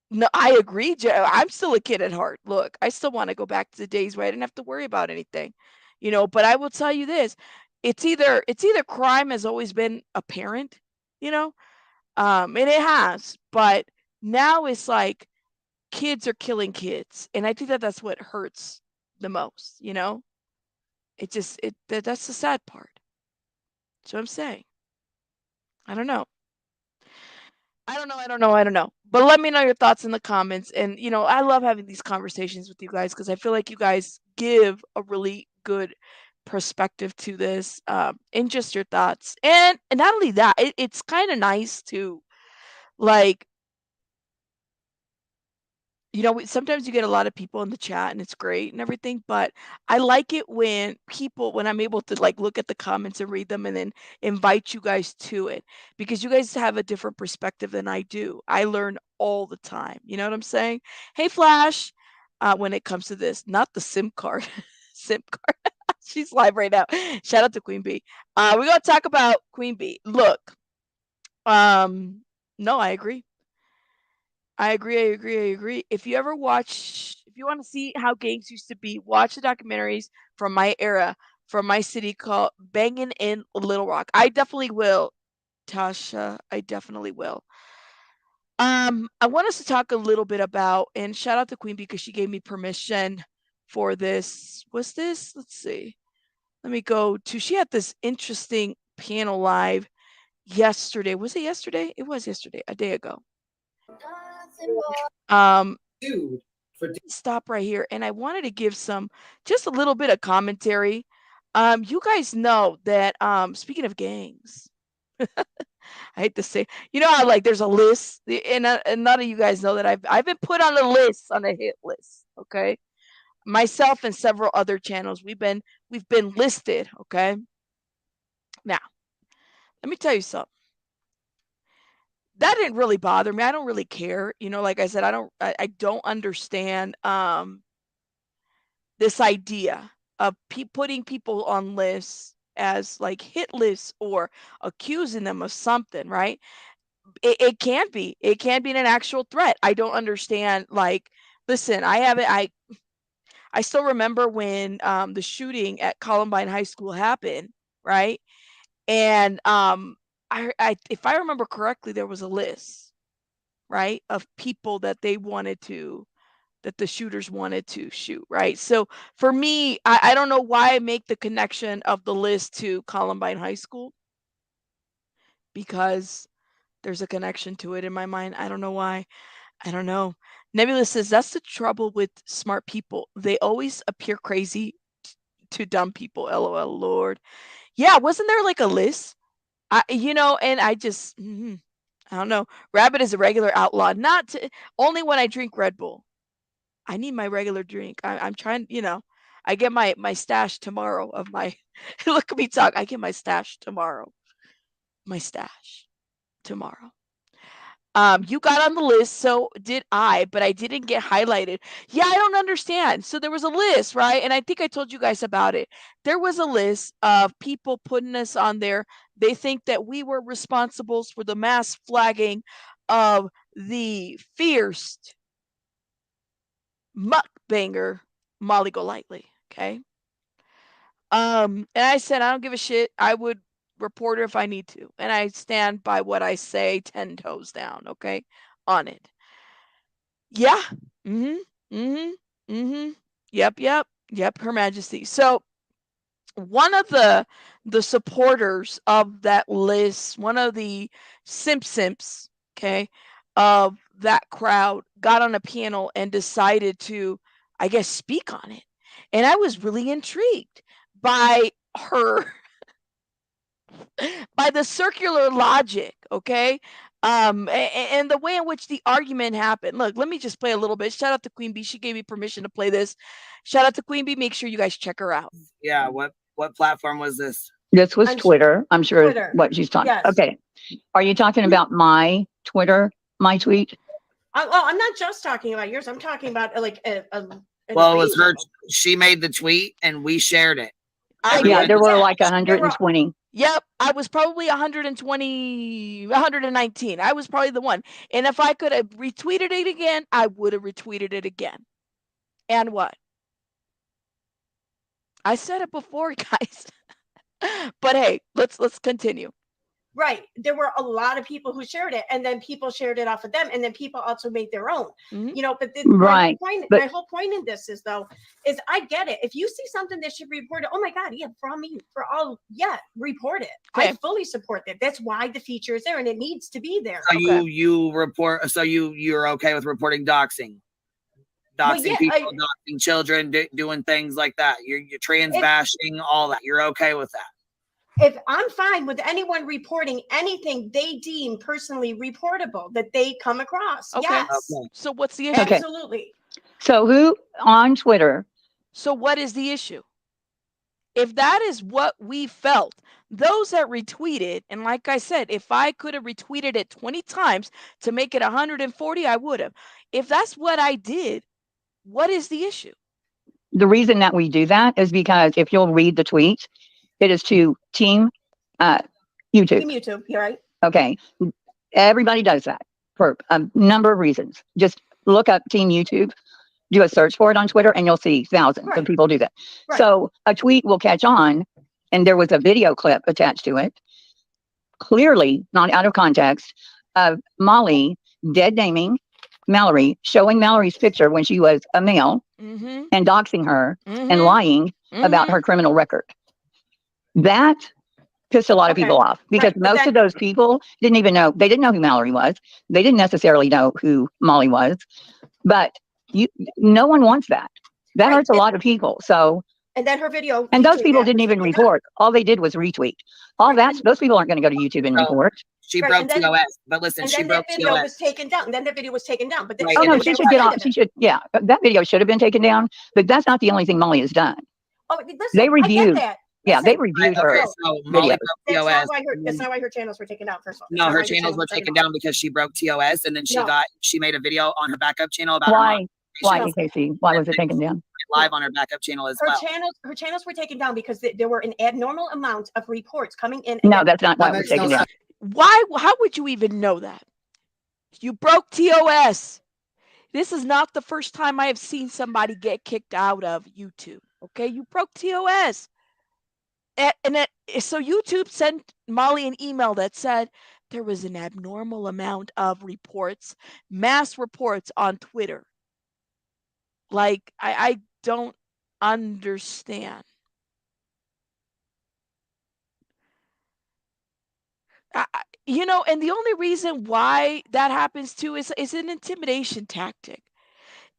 A: No, I agree. I'm still a kid at heart. Look, I still want to go back to the days where I didn't have to worry about anything, But I will tell you this: it's either crime has always been apparent, and it has, but now it's like kids are killing kids, and I think that's what hurts the most. It just that's the sad part. So I'm saying, I don't know. I don't know. But let me know your thoughts in the comments. And I love having these conversations with you guys because I feel like you guys give a really good perspective to this, and just your thoughts. And not only that, it's kind of nice to like sometimes you get a lot of people in the chat and it's great and everything, but I like it when I'm able to like look at the comments and read them and then invite you guys to it because you guys have a different perspective than I do. I learn all the time. You know what I'm saying? Hey, Flash, when it comes to this, not the SIM card, SIM card. She's live right now. Shout out to Queen Bee. We're gonna talk about Queen Bee. Look, no, I agree. I agree. If you want to see how gangs used to be, watch the documentaries from my era, from my city called Bangin' in Little Rock. I definitely will, Tasha. I definitely will. I want us to talk a little bit about, and shout out to Queen because she gave me permission for this. What's this? Let's see. Let me go to. She had this interesting panel live yesterday. Was it yesterday? It was yesterday, a day ago. Stop right here, and I wanted to give just a little bit of commentary. You guys know that. Speaking of gangs, I hate to say, how like there's a list, and none of you guys know that I've been put on a list, on a hit list. Okay, myself and several other channels, we've been listed. Okay, now let me tell you something. That didn't really bother me. I don't really care. Like I said, I don't understand this idea of putting people on lists as like hit lists or accusing them of something, right? It can be an actual threat. I don't understand. Like, listen, I still remember when the shooting at Columbine High School happened, right? And if I remember correctly, there was a list, right, of people that the shooters wanted to shoot, right? So for me, I don't know why I make the connection of the list to Columbine High School, because there's a connection to it in my mind. I don't know why. I don't know. Nebula says that's the trouble with smart people. They always appear crazy to dumb people. LOL, Lord. Yeah, wasn't there like a list? And I just, I don't know. Rabbit is a regular outlaw. Only when I drink Red Bull. I need my regular drink. I'm trying, I get my stash tomorrow of my, look at me talk. I get my stash tomorrow. My stash tomorrow. You got on the list, so did I, but I didn't get highlighted. Yeah, I don't understand. So there was a list, right? And I think I told you guys about it. There was a list of people putting us on there. They think that we were responsible for the mass flagging of the fierce mukbanger Molly Golightly. Okay. And I said I don't give a shit. I would report her if I need to, and I stand by what I say 10 toes down. Okay, on it. Yeah. Yep. Her Majesty. So one of the supporters of that list, one of the simps, okay, of that crowd, got on a panel and decided to, I guess, speak on it. And I was really intrigued by her, by the circular logic, okay? And the way in which the argument happened. Look, let me just play a little bit. Shout out to Queen Bee. She gave me permission to play this. Shout out to Queen Bee. Make sure you guys check her out.
H: Yeah, what platform was this?
I: This was Twitter. I'm sure
B: Twitter.
I: what she's talking.
B: Yes.
I: Okay. Are you talking about my Twitter, my tweet?
J: Well, I'm not just talking about yours. I'm talking about like
H: well, it was her. She made the tweet and we shared it.
I: Yeah, there were like 120.
A: Yep, I was probably 120, 119. I was probably the one. And if I could have retweeted it again, I would have retweeted it again. And what? I said it before, guys. But hey, let's continue.
J: Right. There were a lot of people who shared it, and then people shared it off of them, and then people also made their own. But
I: right.
J: My whole point in this is I get it. If you see something that should be reported, oh my God, yeah, report it. Okay. I fully support that. That's why the feature is there, and it needs to be there.
H: So you report. So you're okay with reporting doxing? Doxing people, doxing children, doing things like that. You're trans bashing, all that. You're okay with that?
J: If I'm fine with anyone reporting anything they deem personally reportable that they come across.
A: Okay.
J: Yes.
A: Okay. So what's the issue?
I: Okay.
J: Absolutely.
I: So who on Twitter?
A: So what is the issue? If that is what we felt, those that retweeted, and like I said, if I could have retweeted it 20 times to make it 140, I would have. If that's what I did, what is the issue?
I: the reason that we do that is because if you'll read the tweet, it is to Team YouTube.
J: Team YouTube, you're right.
I: Okay. Everybody does that for a number of reasons. Just look up Team YouTube, do a search for it on Twitter, and you'll see thousands of people do that.
J: Right.
I: So a tweet will catch on, and there was a video clip attached to it, clearly not out of context, of Molly dead naming Mallory, showing Mallory's picture when she was a male, and doxing her and lying about her criminal record. That pissed a lot of people off because most of those people didn't even know. They didn't know who Mallory was. They didn't necessarily know who Molly was. But no one wants that. That hurts a lot of people. So.
J: And then her video.
I: And those people didn't even report. All they did was retweet. All that. Those people aren't going to go to YouTube and report.
H: She broke TOS, but listen, she broke TOS.
J: And then that video was taken down. And then the video was taken down. But
I: oh no, she should get off. She should. Yeah, that video should have been taken down. But that's not the only thing Molly has done.
J: Oh, listen,
I: they reviewed.
J: Yeah,
I: they reviewed her.
H: So Molly broke TOS.
J: That's not why her channels were taken down. First of all,
H: no, her channels were taken down because she broke TOS, and then she made a video on her backup channel about
I: why. Why, Casey? Why was it taken down?
H: Live on her backup channel as well.
J: Her channels were taken down because there were an abnormal amount of reports coming in.
I: No, that's not why it was taken down.
A: Why? How would you even know that? You broke TOS. This is not the first time I have seen somebody get kicked out of YouTube. Okay, you broke TOS. So YouTube sent Molly an email that said there was an abnormal amount of reports, mass reports on Twitter. Like, I don't understand. And the only reason why that happens too is an intimidation tactic.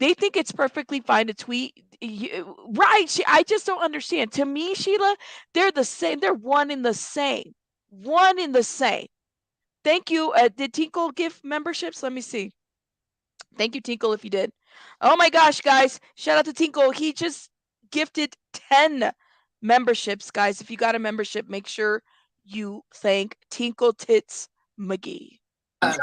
A: They think it's perfectly fine to tweet. Right. I just don't understand. To me, Sheila, they're the same. They're one in the same. One in the same. Thank you. Did Tinkle give memberships? Let me see. Thank you, Tinkle, if you did. Oh my gosh, guys. Shout out to Tinkle. He just gifted 10 memberships, guys. If you got a membership, make sure you thank Tinkle Tits McGee.
J: That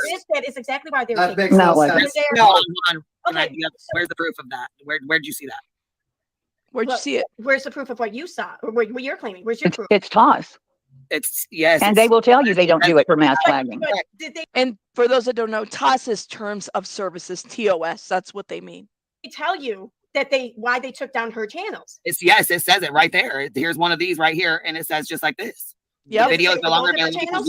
J: is exactly why they were taking
H: No,
J: okay.
H: Where's the proof of that? Where'd you see that?
A: Where'd you see it?
J: Where's the proof of what you saw? Or what you're claiming? Where's your proof?
I: It's toss. And they will tell you they don't do it for mass flagging.
A: And for those that don't know, TOS is terms of services, TOS. That's what they mean.
J: They tell you that why they took down her channels.
H: It says it right there. Here's one of these right here, and it says just like this.
A: Yep.
H: The video is no longer available.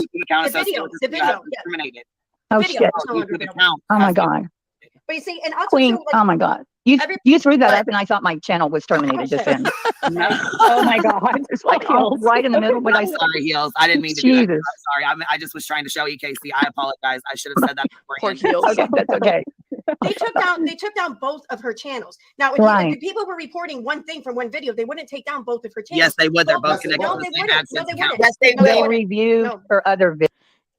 J: The video.
H: Terminated.
I: Oh shit! Oh my god.
J: But you see, and also
I: Queen,
J: too,
I: oh my god. You threw that up and I thought my channel was terminated just then. Oh my god. It's like right in the middle. But
H: sorry, Heels. I didn't mean to do that. I'm sorry. I just was trying to show you, Casey. I apologize. I should have said that before.
A: Poor Heels.
I: Okay, that's okay.
J: They took down both of her channels. Now, if people were reporting one thing from one video, they wouldn't take down both of her channels.
H: Yes, they would. They're both connected to the same AdSense account.
I: Yes, they review her other videos.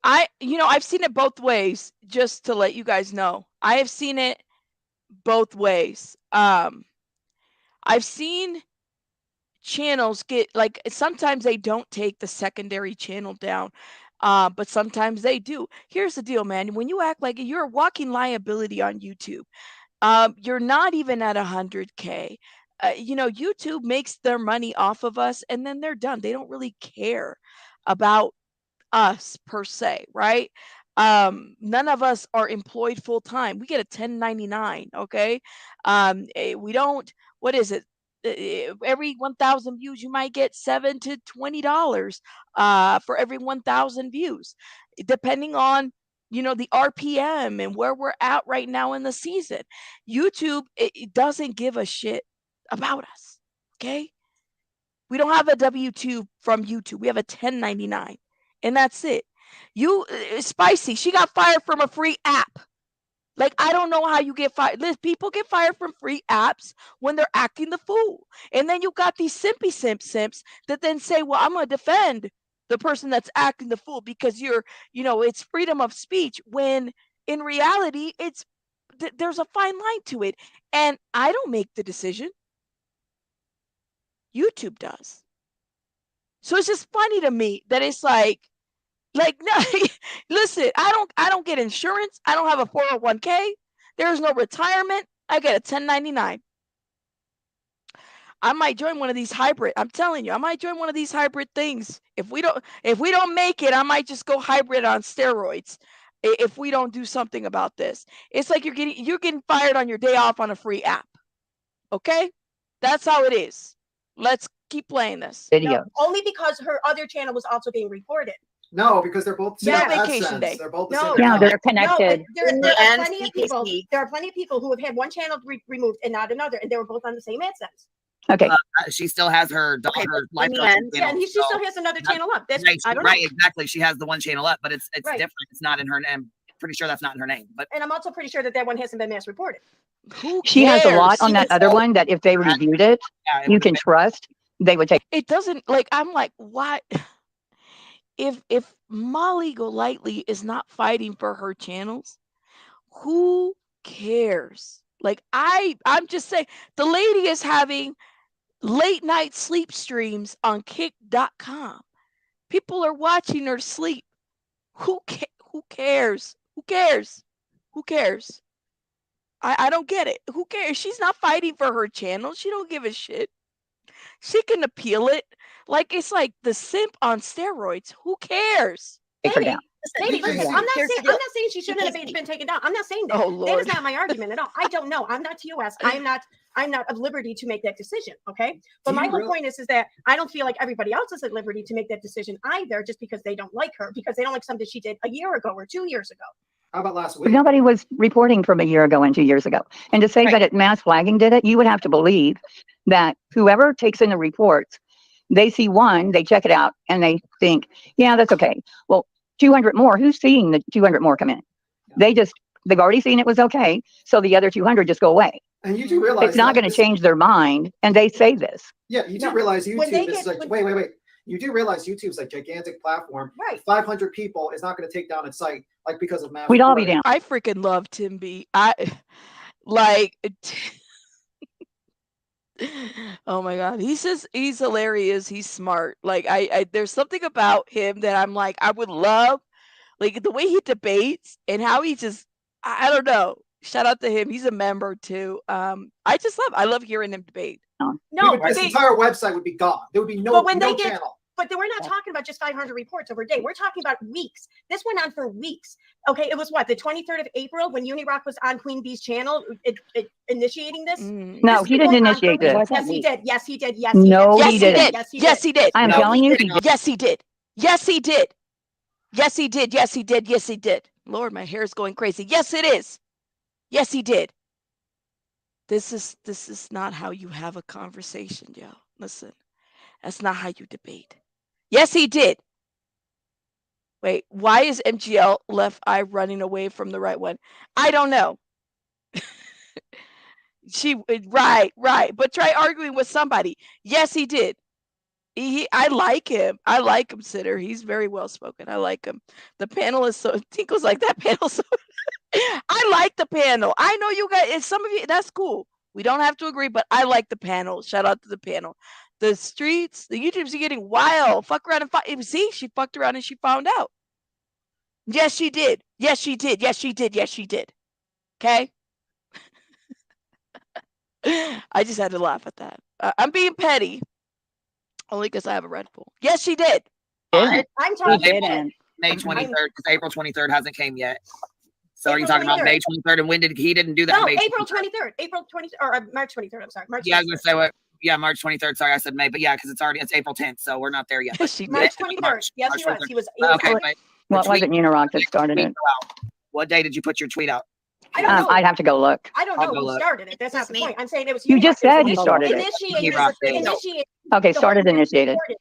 A: I've seen it both ways, just to let you guys know. I have seen it both ways. I've seen channels get, like, sometimes they don't take the secondary channel down, but sometimes they do. Here's the deal, man. When you act like you're a walking liability on YouTube, you're not even at 100K. YouTube makes their money off of us and then they're done. They don't really care about us per se, right? None of us are employed full time. We get a 1099. Okay. We don't, what is it? Every 1,000 views, you might get $7 to $20 for every 1,000 views, depending on, the RPM and where we're at right now in the season. YouTube, it doesn't give a shit about us. Okay. We don't have a W-2 from YouTube. We have a 1099 and that's it. Spicy, she got fired from a free app. Like, I don't know how you get fired. People get fired from free apps when they're acting the fool. And then you got these simpy simps that then say, well, I'm going to defend the person that's acting the fool because it's freedom of speech, when in reality, there's a fine line to it. And I don't make the decision. YouTube does. So it's just funny to me that it's like, no, listen, I don't get insurance. I don't have a 401k. There is no retirement. I get a 1099. I might join one of these hybrid. I'm telling you, I might join one of these hybrid things. If we don't make it, I might just go hybrid on steroids. If we don't do something about this, it's like you're getting fired on your day off on a free app. Okay, that's how it is. Let's keep playing this
I: video.
J: No, only because her other channel was also being recorded.
K: No, because they're both
A: Yeah,
K: same
A: vacation
K: AdSense.
A: day.
K: They're both the
J: No.
K: same.
I: Yeah,
K: account.
I: they're
J: No,
I: connected.
J: there
H: In
J: are
H: the end,
J: plenty of people.
H: CPC.
J: There are plenty of people who have had one channel removed and not another, and they were both on the same AdSense.
I: Okay.
H: She still has her daughter life
J: In the
H: coaching
J: end, yeah, and
H: channel,
J: she still
H: so-
J: has another
H: That-
J: channel up. That's
H: Right,
J: I don't
H: right,
J: know.
H: exactly. She has the one channel up, but it's
J: Right.
H: different. It's not in her name. Pretty sure that's not in her name. But
J: And I'm also pretty sure that one hasn't been mass reported.
A: Who
I: She has a lot
A: cares?
I: on that other one that if they reviewed it,
H: yeah, it
I: you
H: would've
I: can
H: been-
I: trust they would take.
A: It doesn't like I'm like, why? If Molly Golightly is not fighting for her channels, who cares? Like I'm just saying the lady is having late night sleep streams on kick.com. People are watching her sleep. Who cares? Who cares? Who cares? I don't get it. Who cares? She's not fighting for her channel. She don't give a shit. She can appeal it. Like it's like the simp on steroids. Who cares?
I: Take her
J: Lady,
I: down.
J: lady, listen,
H: Here's
J: I'm not
H: the
J: saying she shouldn't have been taken down. I'm not saying that.
A: Oh
J: That
A: Lord.
J: is not my argument at all. I don't know. I'm not TOS. I'm not at liberty to make that decision. Okay. But
K: Do
J: my
K: you
J: whole
K: really-
J: point is that I don't feel like everybody else is at liberty to make that decision either, just because they don't like her, because they don't like something she did a year ago or 2 years ago.
K: How about last
I: But
K: week?
I: nobody was reporting from a year ago and 2 years ago. And to say that it mass flagging did it, you would have to believe that whoever takes in the reports, they see one, they check it out, and they think, yeah, that's okay. Well, 200 more, who's seeing the 200 more come in? They've already seen it was okay, so the other 200 just go away.
K: And you do realize
I: It's not
K: that
I: going to
K: this-
I: change their mind, and they say this.
K: Yeah, you do
J: No,
K: realize
J: when they
K: YouTube is
J: get-
K: like,
J: when-
K: wait. You do realize YouTube's a gigantic platform.
J: Right.
K: 500 people is not going to take down its site like because of mass.
I: We'd all be
K: reporting.
I: down.
A: I freaking love Tim B. I like oh my god. He's hilarious. He's smart. Like I there's something about him that I'm like, I would love like the way he debates and how he just I don't know. Shout out to him. He's a member too. I love hearing him debate.
J: No,
K: This entire website would be gone. There would be no,
J: But when
K: no
J: they get-
K: channel.
J: but we're not talking about just 500 reports over a day. We're talking about weeks. This went on for weeks. Okay, it was what, the 23rd of April when Unirock was on QueenBee's channel initiating this?
A: Mm.
I: No,
J: This
I: he
J: was
I: didn't
J: going on
I: initiate
J: for weeks.
I: this.
J: Yes, he did. Yes, he did. Yes,
I: No,
J: he
A: Yes,
J: did.
A: he
I: didn't.
A: did.
J: Yes, he
A: Yes,
J: did.
A: he did.
I: I'm
H: No,
I: telling
H: he
I: you,
H: didn't.
A: Yes, he did. Yes, he did. Yes, he did. Yes, he did. Yes, he did. Lord, my hair is going crazy. Yes, it is. Yes, he did. This is not how you have a conversation, yo. Listen, that's not how you debate. Yes, he did. Wait, why is MGL left eye running away from the right one? I don't know. Right. But try arguing with somebody. Yes, he did. I like him. I like him, Sitter. He's very well spoken. I like him. The panel is so Tinkle's like that panel. So I like the panel. I know you guys. And some of you, that's cool. We don't have to agree, but I like the panel. Shout out to the panel. The streets, the YouTubers are getting wild. Fuck around and find. See, she fucked around and she found out. Yes, she did. Yes, she did. Yes, she did. Yes, she did. Okay. I just had to laugh at that. I'm being petty. Only because I have a Red Bull. Yes, she did.
I: didn't.
J: I'm
H: He
J: talking
H: didn't.
J: about
H: May 23rd, because April 23rd hasn't came yet. So are you
J: April
H: talking about
J: 23rd.
H: May 23rd? And when did he didn't do that?
J: no,
H: May
J: April
H: 23rd.
J: 23rd. April 23rd or March 23rd. I'm sorry. March
H: Yeah, I was
J: 23rd.
H: gonna say what? Yeah, March 23rd. Sorry, I said May, but yeah, because it's April 10th, so we're not there yet.
A: Yes, she did.
J: March 23rd. Yes,
H: March
J: he was.
H: 23rd.
J: He was.
H: Okay, but
I: Well, it
H: tweet-
I: wasn't Unirock that started
H: tweet
I: it.
H: go out. What day did you put your tweet out?
J: I don't know.
I: I'd have to go look.
J: I don't
H: I'll
J: know
H: go
J: who
H: look.
J: started it. That's not the
H: me.
J: point. I'm saying it was.
I: You just
J: Unirock. It was
I: said you started it.
J: Initiated.
I: Okay,
J: the
I: started
J: whole mass
I: initiated.
J: reporting.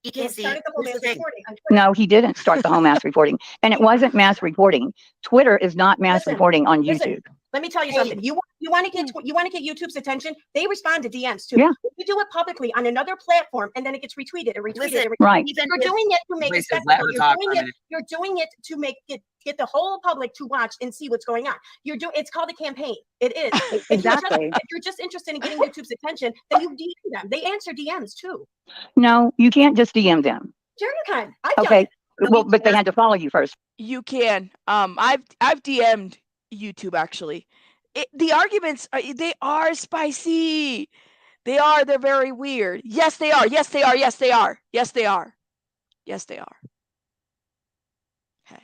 H: You
J: It started the whole mass reporting on Twitter.
I: No, he didn't start the whole mass reporting. And it wasn't mass reporting. Twitter is not mass
J: Listen,
I: reporting on
J: listen.
I: YouTube.
J: Let me tell you something. You want to get YouTube's attention? They respond to DMs too.
I: Yeah.
J: If you do it publicly on another platform and then it gets retweeted or retweeted,
H: Listen,
I: Right.
J: You're doing it to make it
H: Please just let her
J: spectacle.
H: talk for a minute.
J: You're doing it to make it get the whole public to watch and see what's going on. It's called a campaign. It is.
I: Exactly.
J: If you're just interested in getting YouTube's attention, then you DM them. They answer DMs too.
I: No, you can't just DM them.
J: Sure you can. I've done
I: Okay.
J: it.
I: Well, but they had to follow you first.
A: You can. I've DM'd YouTube actually. The arguments they are spicy. They are. They're very weird. Yes, they are. Yes, they are. Yes, they are. Yes, they are. Yes, they are. Okay.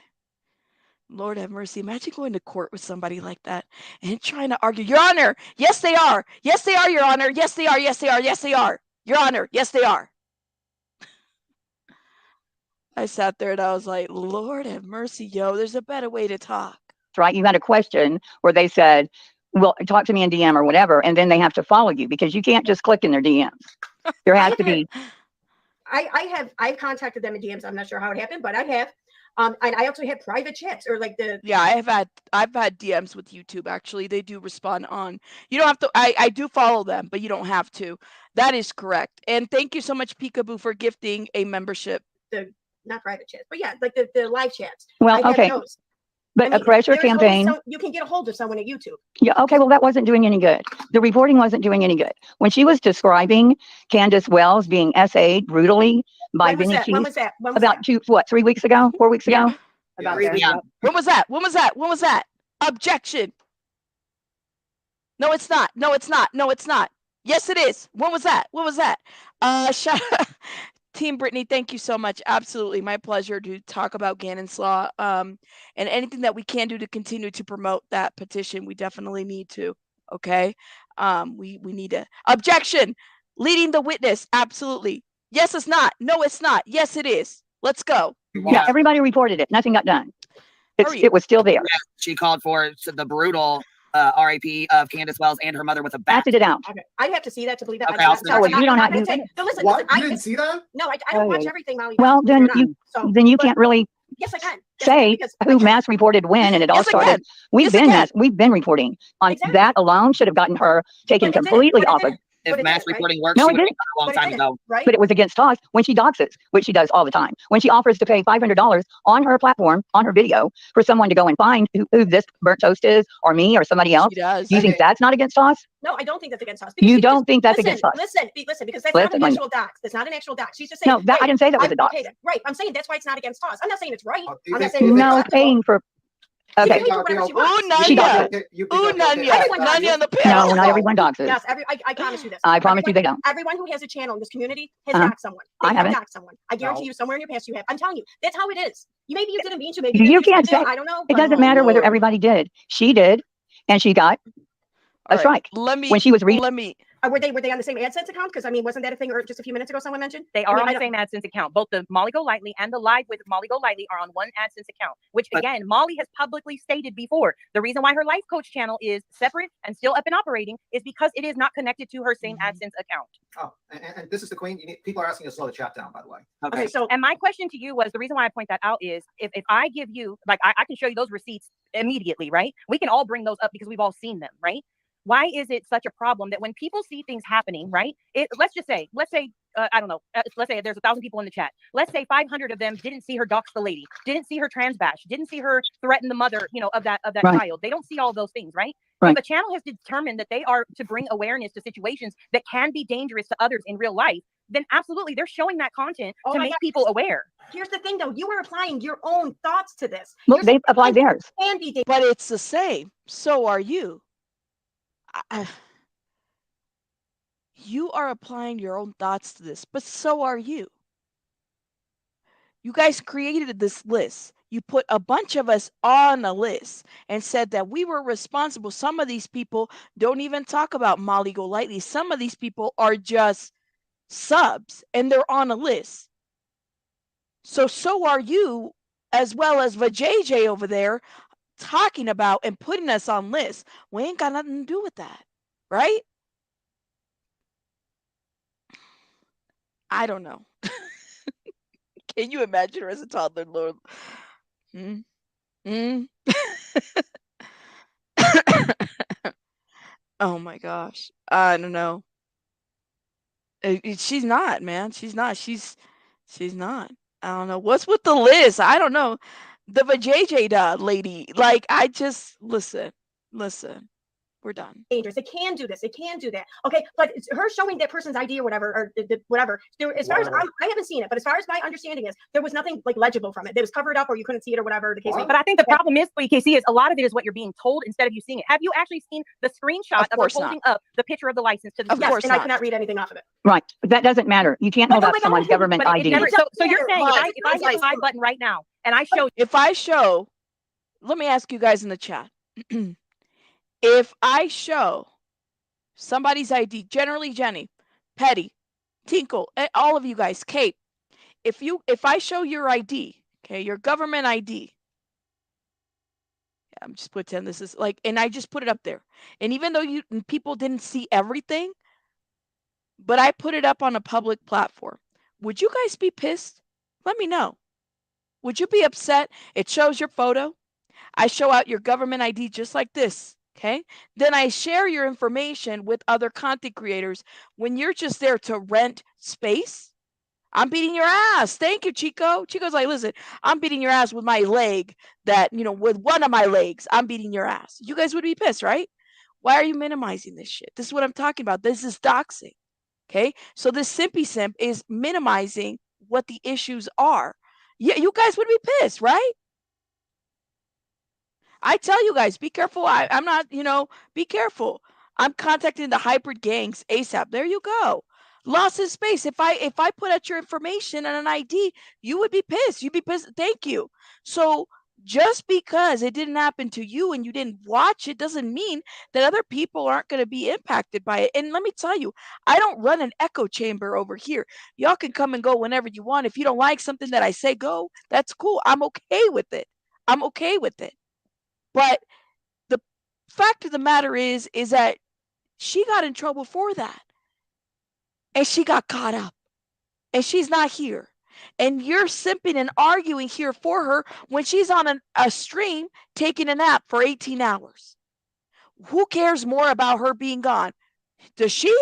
A: Lord have mercy. Imagine going to court with somebody like that and trying to argue. Your Honor, yes, they are. Yes, they are, Your Honor. Yes, they are. Yes, they are. Yes, they are. Your Honor, yes, they are. I sat there and I was like, Lord have mercy, yo. There's a better way to talk.
I: Right? You had a question where they said, well, talk to me in DM or whatever, and then they have to follow you because you can't just click in their DMs. There has to be.
J: I've contacted them in DMs. I'm not sure how it happened, but I have. And I also have private chats or like the.
A: Yeah, I've had DMs with YouTube. Actually, they do respond on. You don't have to. I do follow them, but you don't have to. That is correct. And thank you so much, Peekaboo, for gifting a membership.
J: Not private chats, but yeah, like the live chats.
I: Well, okay. But a pressure campaign.
J: You can get a hold of someone at YouTube.
I: Yeah. Okay. Well, that wasn't doing any good. The reporting wasn't doing any good. When she was describing Candace Wells being SA'd brutally by Benny Keith.
J: When was that?
I: About 3 weeks ago? 4 weeks ago?
J: About
H: that. Yeah.
A: When was that? When was that? When was that? Objection. No, it's not. No, it's not. No, it's not. Yes, it is. When was that? When was that? Team Brittany, thank you so much. Absolutely. My pleasure to talk about Gannon's Law. And anything that we can do to continue to promote that petition, we definitely need to. Okay. We need a objection. Leading the witness. Absolutely. Yes, it's not. No, it's not. Yes, it is. Let's go.
I: Yeah, everybody reported it. Nothing got done. It was still there.
H: Yeah, she called for the brutal RIP of Candace Wells and her mother with a bat.
I: Acted it out.
J: Okay. I'd have to see that to believe that.
H: Okay,
I: you don't have to.
J: Listen,
K: What? You didn't see that?
J: No, I don't watch everything, Molly.
I: Well, then you can't really.
J: Yes, I can.
I: Say who mass reported when, and it all started. We've been reporting on that alone. Should have gotten her taken completely off of.
H: If mass reporting works,
I: no,
H: she
I: it
H: would have
I: didn't.
H: done it a long time ago.
J: Right?
I: But it was against us when she doxes, which she does all the time. When she offers to pay $500 on her platform, on her video, for someone to go and find who this burnt toast is, or me, or somebody else. Do you think that's not against us?
J: No, I don't think that's against us.
I: You don't think that's against us?
J: Listen, because that's not an actual dox. That's not an actual dox. She's just saying.
I: No, I didn't say that was a dox.
J: Okay, right. I'm saying that's why it's not against us. I'm not saying it's right. I'm not saying
I: no, paying for. Okay.
A: Nanya. Nanya on the panel.
I: No, not everyone doxes.
J: Yes, I promise you this.
I: I promise you they don't.
J: Everyone who has a channel in this community has doxed someone.
I: I haven't.
J: Doxed someone. I guarantee you somewhere in your past you have. I'm telling you, that's how it is. Maybe you didn't mean to. Maybe
I: you can't say.
J: I don't know.
I: It doesn't matter whether everybody did. She did, and she got a strike. When she was reading.
J: Were they on the same AdSense account? Because I mean, wasn't that a thing just a few minutes ago someone mentioned?
L: They are on the same AdSense account. Both the Molly Go Lightly and the Live with Molly Go Lightly are on one AdSense account, which again, Molly has publicly stated before. The reason why her Life Coach channel is separate and still up and operating is because it is not connected to her same AdSense account.
K: Oh, and this is the Queen. People are asking us to slow the chat down, by the way.
L: Okay. So, and my question to you was, the reason why I point that out is if I give you, like, I can show you those receipts immediately, right? We can all bring those up because we've all seen them, right? Why is it such a problem that when people see things happening, right? Let's say, I don't know. Let's say there's 1,000 people in the chat. Let's say 500 of them didn't see her dox the lady, didn't see her trans bash, didn't see her threaten the mother, of that child. They don't see all those things, right? If the channel has determined that they are to bring awareness to situations that can be dangerous to others in real life, then absolutely they're showing that content to make people aware.
J: Here's the thing, though. You are applying your own thoughts to this.
I: Well, they apply theirs.
A: But it's the same. So are you. You are applying your own thoughts to this, but so are you. You guys created this list. You put a bunch of us on a list and said that we were responsible. Some of these people don't even talk about Molly Go Lightly. Some of these people are just subs and they're on a list. So are you, as well as Vajayjay over there, talking about and putting us on lists. We ain't got nothing to do with that, right? I don't know. Can you imagine her as a toddler, Lord? Oh my gosh. I don't know. She's not, man. She's not. She's not. I don't know. What's with the list? I don't know. The Vajayjay lady. Like, I just listen. We're done.
J: Dangerous. It can do this. It can do that. Okay, but it's her showing that person's ID or whatever, or whatever. There, as far as I haven't seen it, but as far as my understanding is, there was nothing like legible from it. It was covered up, or you couldn't see it, or whatever the case may be.
L: But I think the problem is, KC, is a lot of it is what you're being told instead of you seeing it. Have you actually seen the screenshot of her holding up the picture of the license to the
J: Yes, and I cannot read anything off of it.
I: Right. That doesn't matter. You can't hold up someone's government ID.
L: So you're saying if I hit the live button right now and I show,
A: let me ask you guys in the chat. If I show somebody's ID, generally Jenny, Petty, Tinkle, all of you guys, Kate, if I show your ID, okay, your government ID, I'm just pretend this is like, and I just put it up there. And even though people didn't see everything, but I put it up on a public platform, would you guys be pissed? Let me know. Would you be upset? It shows your photo. I show out your government ID just like this. Okay. Then I share your information with other content creators when you're just there to rent space. I'm beating your ass. Thank you, Chico. Chico's like, listen, I'm beating your ass with my leg with one of my legs, I'm beating your ass. You guys would be pissed, right? Why are you minimizing this shit? This is what I'm talking about. This is doxing. Okay. So this simpy simp is minimizing what the issues are. Yeah, you guys would be pissed, right? I tell you guys, be careful. I'm not, be careful. I'm contacting the hybrid gangs ASAP. There you go. Lost his space. If I put out your information and an ID, you would be pissed. You'd be pissed. Thank you. So just because it didn't happen to you and you didn't watch it doesn't mean that other people aren't going to be impacted by it. And let me tell you, I don't run an echo chamber over here. Y'all can come and go whenever you want. If you don't like something that I say go, that's cool. I'm okay with it. I'm okay with it. But the fact of the matter is that she got in trouble for that. And she got caught up. And she's not here. And you're simping and arguing here for her when she's on a stream taking a nap for 18 hours. Who cares more about her being gone? Does she,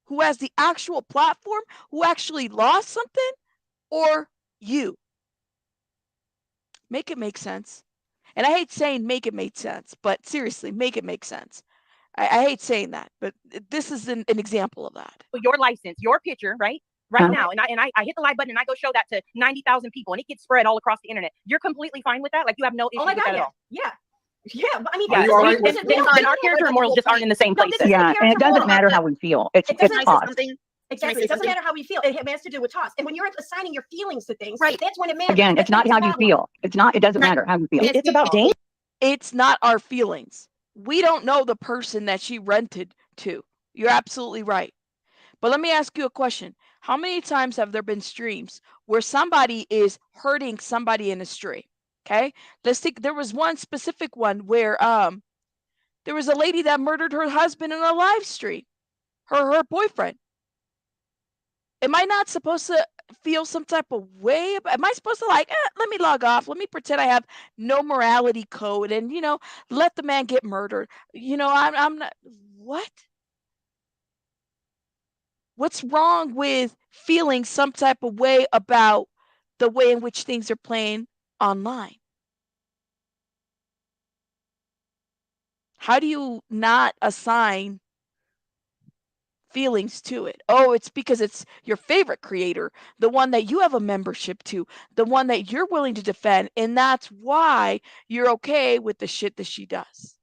A: who has the actual platform, who actually lost something? Or you? Make it make sense. And I hate saying make it make sense, but seriously, make it make sense. I hate saying that, but this is an example of that.
L: Your license, your picture, right now, and I hit the live button and I go show that to 90,000 people and it gets spread all across the internet. You're completely fine with that? Like you have no issue with that at all?
J: Yeah. Yeah, but I mean,
L: our character morals just aren't in the same places.
I: Yeah, and it doesn't matter how we feel. It's tossed.
J: Exactly. It doesn't matter how we feel. It has to do with toss. And when you're assigning your feelings to things, that's when it matters.
I: Again, it's not how you feel. It doesn't matter how you feel.
L: It's about danger.
A: It's not our feelings. We don't know the person that she rented to. You're absolutely right. But let me ask you a question. How many times have there been streams where somebody is hurting somebody in a stream? Okay. Let's think. There was one specific one where there was a lady that murdered her husband in a live stream. Her boyfriend. Am I not supposed to feel some type of way? Am I supposed to let me log off. Let me pretend I have no morality code and, let the man get murdered. I'm not, what? What's wrong with feeling some type of way about the way in which things are playing online? How do you not assign feelings to it? Oh, it's because it's your favorite creator, the one that you have a membership to, the one that you're willing to defend, and that's why you're okay with the shit that she does.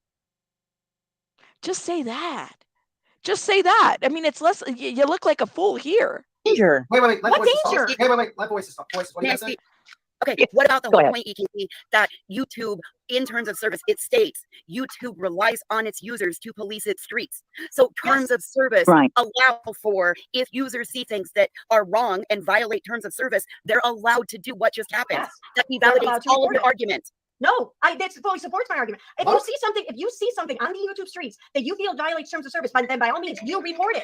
A: Just say that. Just say that. I mean, it's less. You look like a fool here.
L: Danger.
K: Wait.
J: What danger?
K: Wait. Let voices talk. Voices, what do you guys say?
M: Okay, what about the whole point, EKC, that YouTube, in terms of service, it states YouTube relies on its users to police its streets. So terms of service allow for, if users see things that are wrong and violate terms of service, they're allowed to do what just happened. That validates all of your argument.
J: No, that fully supports my argument. If you see something on the YouTube streets that you feel violates terms of service, then by all means, you report it.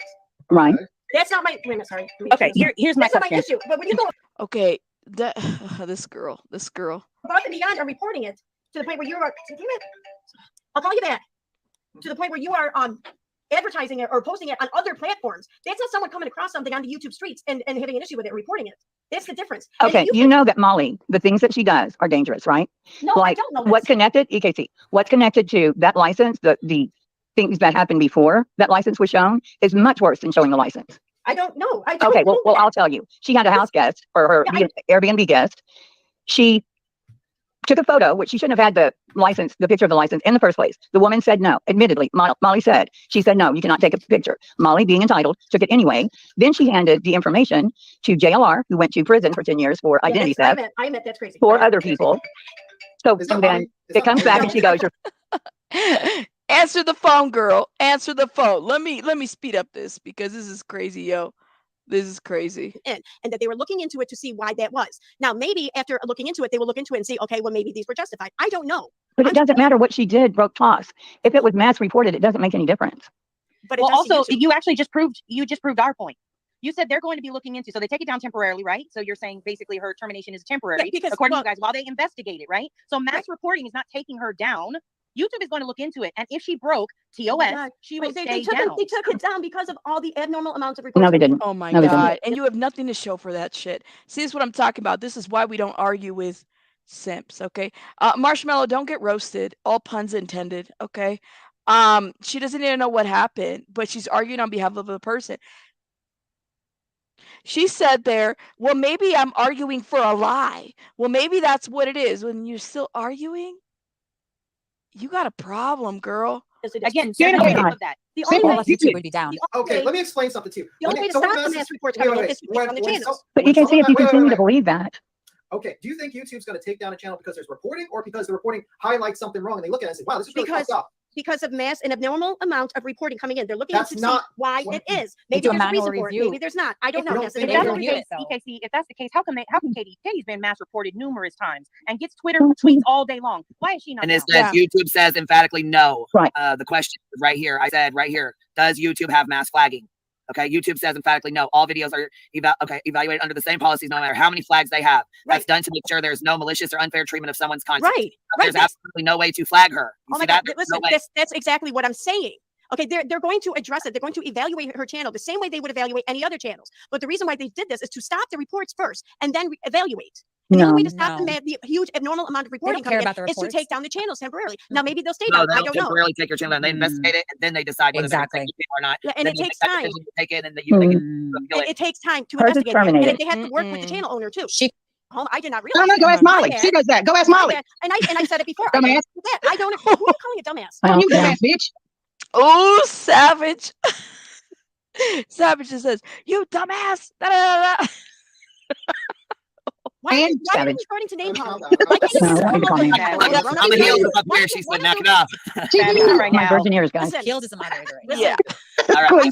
I: Right.
J: That's not my. Wait a minute, sorry.
L: Okay, here's my question.
J: Not my issue. But when you go.
A: Okay. This girl.
J: Above and beyond are reporting it to the point where you are. I'll call you back. To the point where you are advertising it or posting it on other platforms. That's not someone coming across something on the YouTube streets and having an issue with it, reporting it. That's the difference.
I: Okay, you know that Molly, the things that she does are dangerous, right?
J: No, I don't know.
I: What's connected, EKC? What's connected to that license? The things that happened before that license was shown is much worse than showing the license.
J: I don't know. I don't
I: Okay,
J: know
I: well,
J: that.
I: I'll tell you. She had a house guest or her Airbnb guest. She took a photo, which she shouldn't have had the picture of the license in the first place. The woman said no. Admittedly, Molly said, she said, no, you cannot take a picture. Molly, being entitled, took it anyway. Then she handed the information to JLR, who went to prison for 10 years for identity theft.
J: I admit that's crazy.
I: For other people. So, and then it comes back and she goes,
A: answer the phone, girl. Answer the phone. Let me speed up this because this is crazy, yo. This is crazy.
J: And that they were looking into it to see why that was. Now, maybe after looking into it, they will look into it and see, okay, well, maybe these were justified. I don't know.
I: But it doesn't matter what she did, broke toss. If it was mass reported, it doesn't make any difference.
J: But
L: well, also, you just proved our point. You said they're going to be looking into, so they take it down temporarily, right? So you're saying basically her termination is temporary, because, according to you guys, while they investigate it, right? So mass reporting is not taking her down. YouTube is going to look into it, and if she broke TOS, she will stay down.
J: They took it down because of all the abnormal amounts of reports.
I: No, they didn't.
A: Oh my God! And you have nothing to show for that shit. See, this is what I'm talking about. This is why we don't argue with simps. Okay, Marshmallow, don't get roasted. All puns intended. Okay, she doesn't even know what happened, but she's arguing on behalf of a person. She said there, well, maybe I'm arguing for a lie. Well, maybe that's what it is. When you're still arguing, you got a problem, girl.
L: Again, that.
J: The only way
B: YouTube would be down.
K: Okay, let me explain something to you.
J: The only way to stop the mass reports coming in is to take down the channels.
I: But you can see if you continue to believe that.
K: Okay, do you think YouTube's going to take down a channel because there's reporting, or because the reporting highlights something wrong and they look at it and say, wow, this is really fucked up?
J: Because of mass and abnormal amount of reporting coming in. They're looking to see why it is. Maybe there's a reason for it. Maybe there's not. I don't know.
L: If that's the case, EKC, if that's the case, how come Katie's been mass reported numerous times and gets Twitter tweets all day long? Why is she not?
H: And it says YouTube says emphatically no.
I: Right.
H: The question is right here. I said right here, does YouTube have mass flagging? Okay, YouTube says emphatically no. All videos are evaluated under the same policies, no matter how many flags they have. That's done to make sure there's no malicious or unfair treatment of someone's content.
J: Right.
H: There's absolutely no way to flag her. You see that?
J: Listen, that's exactly what I'm saying. Okay, they're going to address it. They're going to evaluate her channel the same way they would evaluate any other channels. But the reason why they did this is to stop the reports first and then evaluate. And the only way to stop the huge abnormal amount of reporting coming in is to take down the channels temporarily. Now, maybe they'll stay down. I don't know.
H: Temporarily take your channel down. They investigate it, and then they decide whether they take it or not.
J: Yeah, and it takes time.
H: Take it, and you
J: it takes time to investigate. And they have to work with the channel owner too. I did not realize.
N: No, go ask Molly. She does that. Go ask Molly.
J: And I said it before.
N: Dumbass.
J: I don't. Who are you calling a dumbass?
N: You dumbass bitch.
A: Oh, Savage. Savage just says, "You dumbass." Da, da, da, da.
J: Why are you starting to name calling?
H: On the heels of up there, she said, knock it off.
I: Right now. Virgin ears, guys.
B: Shields is a moderator.
A: Yeah.
J: I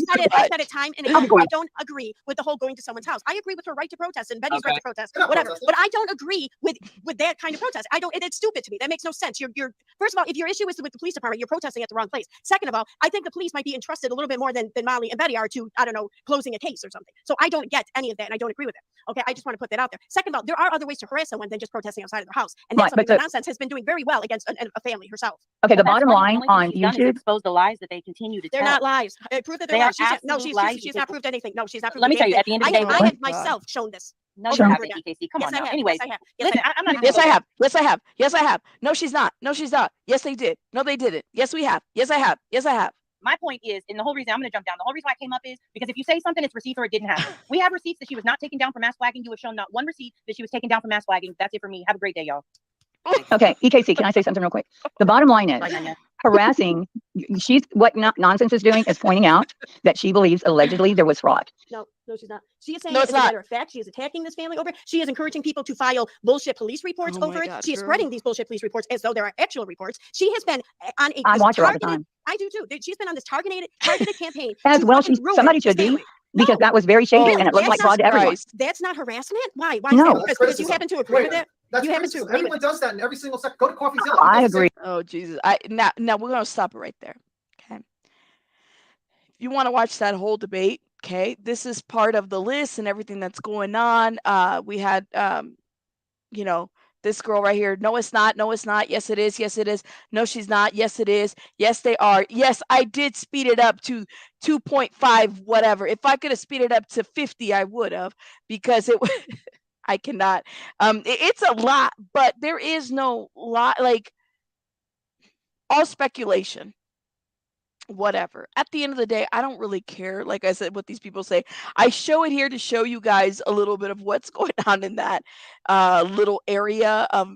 J: said it time and again. I don't agree with the whole going to someone's house. I agree with her right to protest and Betty's right to protest, whatever. But I don't agree with that kind of protest. I don't. It's stupid to me. That makes no sense. You're first of all, if your issue is with the police department, you're protesting at the wrong place. Second of all, I think the police might be entrusted a little bit more than Molly and Betty are to, I don't know, closing a case or something. So I don't get any of that, and I don't agree with it. Okay, I just want to put that out there. Second of all, there are other ways to harass someone than just protesting outside of their house, and that's something that Nonsense has been doing very well against a family herself.
I: Okay, the bottom line on YouTube,
L: expose the lies that they continue to tell.
J: They're not lies. Prove that they're lies. She's not proved anything. No, she's not proved.
L: Let me tell you, at the end of the day,
J: I have myself shown this.
L: No, you haven't, EKC. Come on now. Anyways,
J: listen,
L: I'm not.
A: Yes, I have. Yes, I have. Yes, I have. No, she's not. No, she's not. Yes, they did. No, they didn't. Yes, we have. Yes, I have. Yes, I have.
L: My point is, and the whole reason I'm going to jump down, the whole reason why I came up is because if you say something, it's receipts or it didn't happen. We have receipts that she was not taken down for mass flagging. You have shown not one receipt that she was taken down for mass flagging. That's it for me. Have a great day, y'all.
I: Okay, EKC, can I say something real quick? The bottom line is harassing. What Nonsense is doing is pointing out that she believes allegedly there was fraud.
J: No, she's not. She is saying, as a matter of fact, she is attacking this family over it. She is encouraging people to file bullshit police reports over it. She is spreading these bullshit police reports as though there are actual reports. She has been on a
I: I watch her all the time.
J: I do too. She's been on this targeted campaign.
I: As well, somebody should be. Because that was very shady and it looked like fraud to everyone.
J: That's not harassment? Why?
I: No.
J: Because you happen to agree with it?
K: That's everyone does that in every single sector. Go to CoffeeZilla.
I: I agree.
A: Oh, Jesus. Now we're going to stop it right there. Okay. If you want to watch that whole debate, okay, this is part of the list and everything that's going on. We had, this girl right here. No, it's not. No, it's not. Yes, it is. Yes, it is. No, she's not. Yes, it is. Yes, they are. Yes, I did speed it up to 2.5, whatever. If I could have speeded it up to 50, I would have, because it I cannot. It's a lot, but there is no lot, like all speculation. whatever. At the end of the day, I don't really care. Like I said, what these people say. I show it here to show you guys a little bit of what's going on in that little area of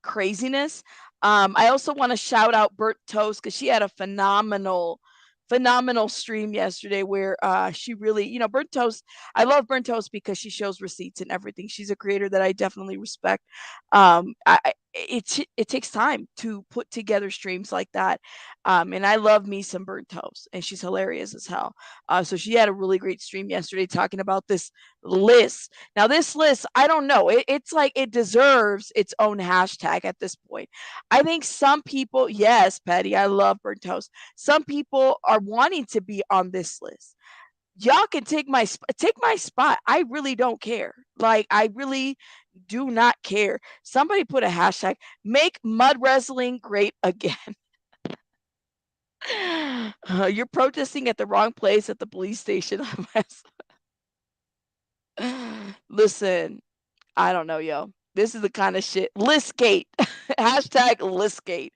A: craziness. I also want to shout out Burnt Toast because she had a phenomenal stream yesterday where she really, Burnt Toast. I love Burnt Toast because she shows receipts and everything. She's a creator that I definitely respect. It takes time to put together streams like that, and I love me some Burnt Toast, and she's hilarious as hell. So she had a really great stream yesterday talking about this list. Now this list, I don't know. It's like it deserves its own hashtag at this point. I think some people, yes, Patty, I love Burnt Toast. Some people are wanting to be on this list. Y'all can take my spot. I really don't care. Like I really do not care. Somebody put a hashtag, make mud wrestling great again. You're protesting at the wrong place at the police station. Listen, I don't know, yo. This is the kind of shit. Listgate. Hashtag Listgate.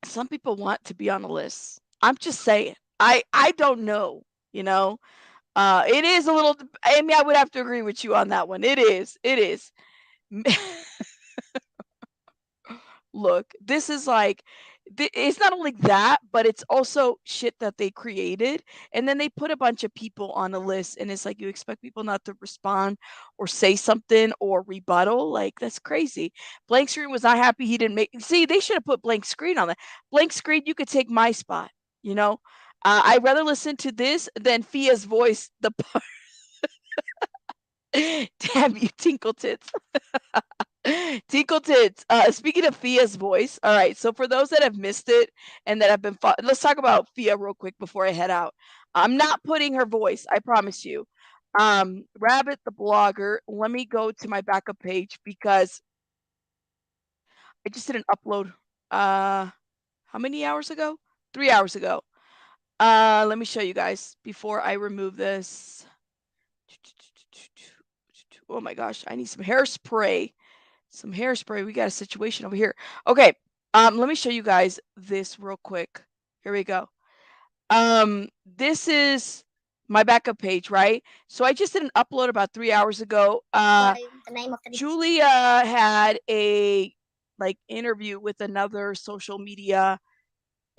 A: Some people want to be on a list. I'm just saying. I don't know, it is a little, Amy, I would have to agree with you on that one. It is. Look, this is like, it's not only that, but it's also shit that they created. And then they put a bunch of people on a list, and it's like you expect people not to respond or say something or rebuttal. Like, that's crazy. Blank Screen was not happy he didn't make. See, they should have put Blank Screen on that. Blank Screen, you could take my spot, I'd rather listen to this than Fia's voice. Damn you, Tinkle Tits. Tinkle Tits. Speaking of Fia's voice, all right. So for those that have missed it and that have been, let's talk about Fia real quick before I head out. I'm not putting her voice. I promise you. Rabbit the blogger. Let me go to my backup page because I just did an upload. How many hours ago? 3 hours ago. Let me show you guys before I remove this. Oh my gosh, I need some hairspray. We got a situation over here. Okay. Let me show you guys this real quick. Here we go. This is my backup page, right? So I just did an upload about 3 hours ago. Julia had a interview with another social media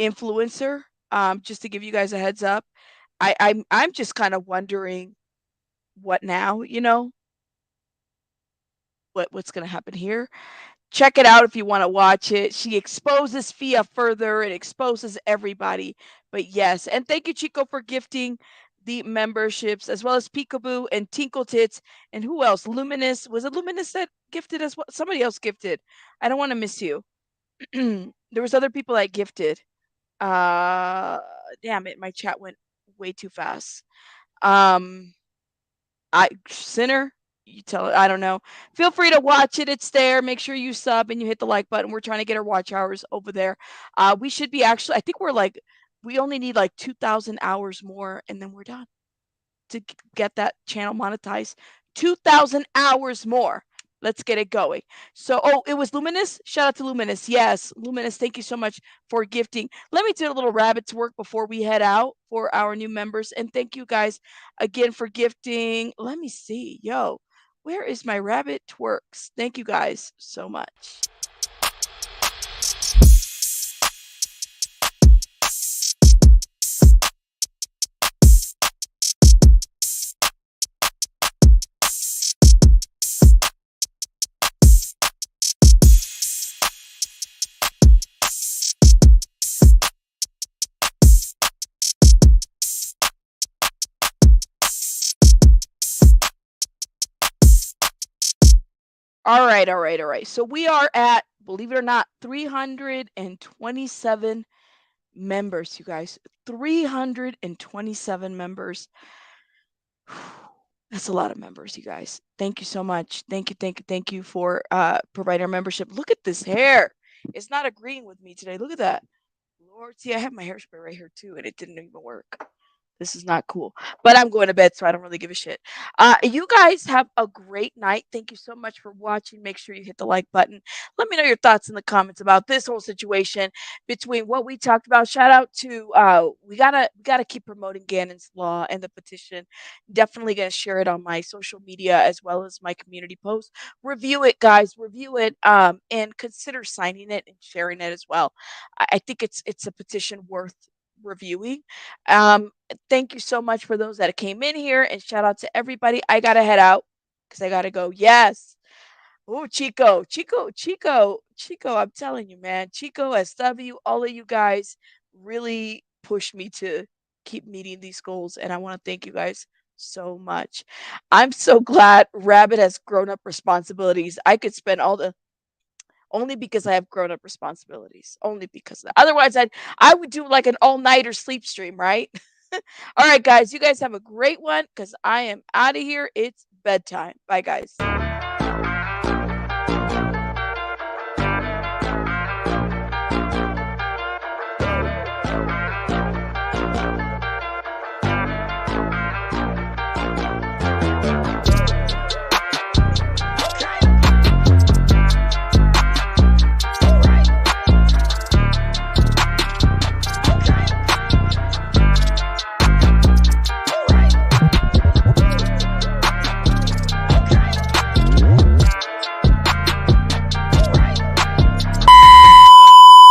A: influencer. Just to give you guys a heads up. I'm just kind of wondering what now, what's going to happen here. Check it out if you want to watch it. She exposes Fia further. It exposes everybody. But yes, and thank you, Chico, for gifting the memberships, as well as Peekaboo and Tinkle Tits. And who else? Luminous. Was it Luminous that gifted as well? Somebody else gifted. I don't want to miss you. There was other people that gifted. Damn it, my chat went way too fast. Sinner, you tell it. I don't know. Feel free to watch it. It's there. Make sure you sub and you hit the like button. We're trying to get our watch hours over there. We should be actually, I think we only need 2,000 hours more and then we're done to get that channel monetized. 2,000 hours more. Let's get it going. So, it was Luminous. Shout out to Luminous. Yes, Luminous, thank you so much for gifting. Let me do a little rabbit twerk before we head out for our new members. And thank you guys again for gifting. Let me see. Yo, where is my rabbit twerks? Thank you guys so much. All right. So we are at, believe it or not, 327 members, you guys. 327 members. That's a lot of members, you guys. Thank you so much. Thank you for providing our membership. Look at this hair. It's not agreeing with me today. Look at that. Lord, see, I have my hairspray right here too, and it didn't even work. This is not cool. But I'm going to bed, so I don't really give a shit. You guys have a great night. Thank you so much for watching. Make sure you hit the like button. Let me know your thoughts in the comments about this whole situation between what we talked about. Shout out to we gotta keep promoting Gannon's law and the petition. Definitely gonna share it on my social media as well as my community post. Review it, guys. Review it, and consider signing it and sharing it as well. I think it's a petition worth reviewing. Thank you so much for those that came in here, and shout out to everybody. I gotta head out because I gotta go. Yes. Oh, Chico. I'm telling you, man. Chico, SW, all of you guys really pushed me to keep meeting these goals, and I want to thank you guys so much. I'm so glad Rabbit has grown up responsibilities. I could spend all the only because I have grown up responsibilities. Only because of that. Otherwise, I would do like an all-nighter sleep stream, right? All right, guys. You guys have a great one because I am out of here. It's bedtime. Bye, guys.